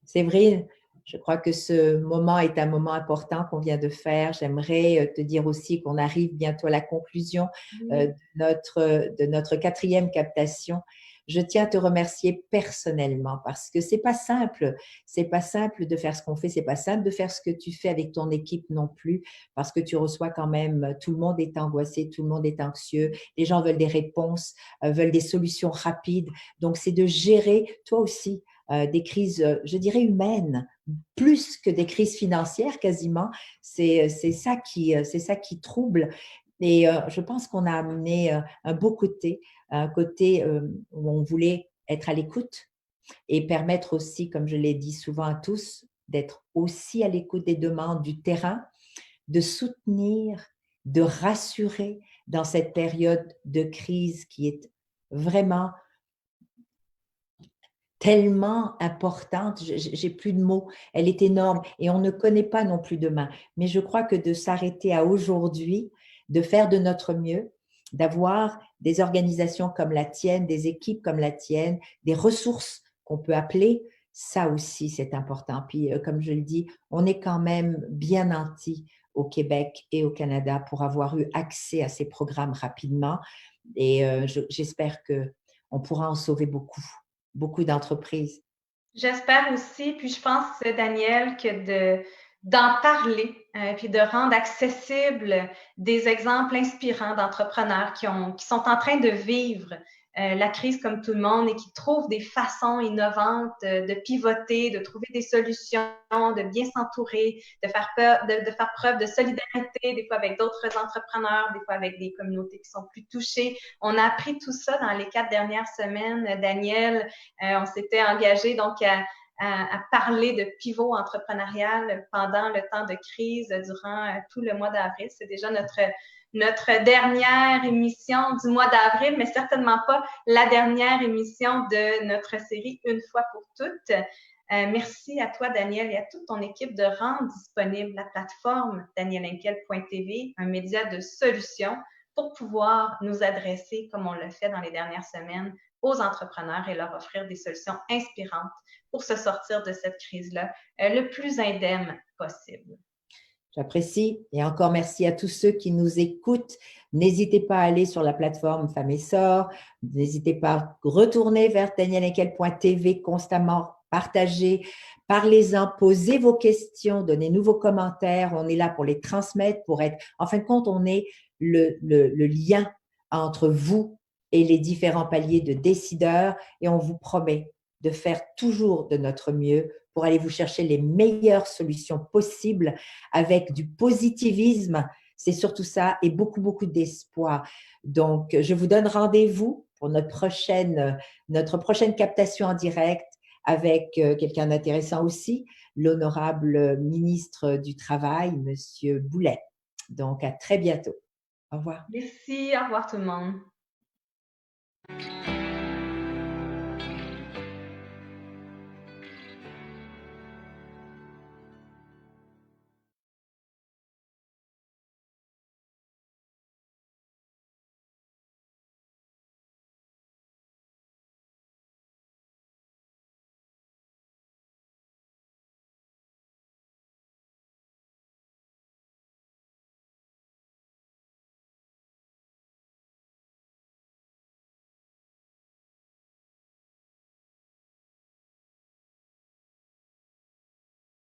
Séverine, je crois que ce moment est un moment important qu'on vient de faire. J'aimerais te dire aussi qu'on arrive bientôt à la conclusion de notre 4e captation. Je tiens à te remercier personnellement parce que c'est pas simple de faire ce qu'on fait, c'est pas simple de faire ce que tu fais avec ton équipe non plus parce que tu reçois quand même, tout le monde est angoissé, tout le monde est anxieux, les gens veulent des réponses, veulent des solutions rapides. Donc, c'est de gérer toi aussi des crises, je dirais humaines, plus que des crises financières quasiment. C'est ça qui trouble. Et je pense qu'on a amené un beau côté, un côté où on voulait être à l'écoute et permettre aussi, comme je l'ai dit souvent à tous, d'être aussi à l'écoute des demandes du terrain, de soutenir, de rassurer dans cette période de crise qui est vraiment tellement importante, j'ai plus de mots, elle est énorme et on ne connaît pas non plus demain. Mais je crois que de s'arrêter à aujourd'hui, de faire de notre mieux d'avoir des organisations comme la tienne, des équipes comme la tienne, des ressources qu'on peut appeler, ça aussi, c'est important. Puis, comme je le dis, on est quand même bien nantis au Québec et au Canada pour avoir eu accès à ces programmes rapidement. Et j'espère qu'on pourra en sauver beaucoup d'entreprises. J'espère aussi, puis je pense, Daniel, que d'en parler, puis de rendre accessibles des exemples inspirants d'entrepreneurs qui sont en train de vivre la crise comme tout le monde et qui trouvent des façons innovantes de pivoter, de trouver des solutions, de bien s'entourer, de faire preuve de solidarité, des fois avec d'autres entrepreneurs, des fois avec des communautés qui sont plus touchées. On a appris tout ça dans les 4 dernières semaines, Daniel. On s'était engagé donc à parler de pivot entrepreneurial pendant le temps de crise durant tout le mois d'avril. C'est déjà notre dernière émission du mois d'avril, mais certainement pas la dernière émission de notre série Une fois pour toutes. Merci à toi, Daniel, et à toute ton équipe de rendre disponible la plateforme danielhenkel.tv, un média de solutions pour pouvoir nous adresser, comme on l'a fait dans les dernières semaines, aux entrepreneurs et leur offrir des solutions inspirantes pour se sortir de cette crise-là le plus indemne possible. J'apprécie et encore merci à tous ceux qui nous écoutent. N'hésitez pas à aller sur la plateforme Femmes et Sœurs. N'hésitez pas à retourner vers danielhenkel.tv constamment, partagez, parlez-en, posez vos questions, donnez-nous vos commentaires. On est là pour les transmettre, pour être… En fin de compte, on est le lien entre vous et les différents paliers de décideurs et on vous promet de faire toujours de notre mieux pour aller vous chercher les meilleures solutions possibles avec du positivisme. C'est surtout ça et beaucoup d'espoir. Donc, je vous donne rendez-vous pour notre prochaine captation en direct avec quelqu'un d'intéressant aussi, l'honorable ministre du Travail, Monsieur Boulet. Donc, à très bientôt. Au revoir. Merci, au revoir tout le monde.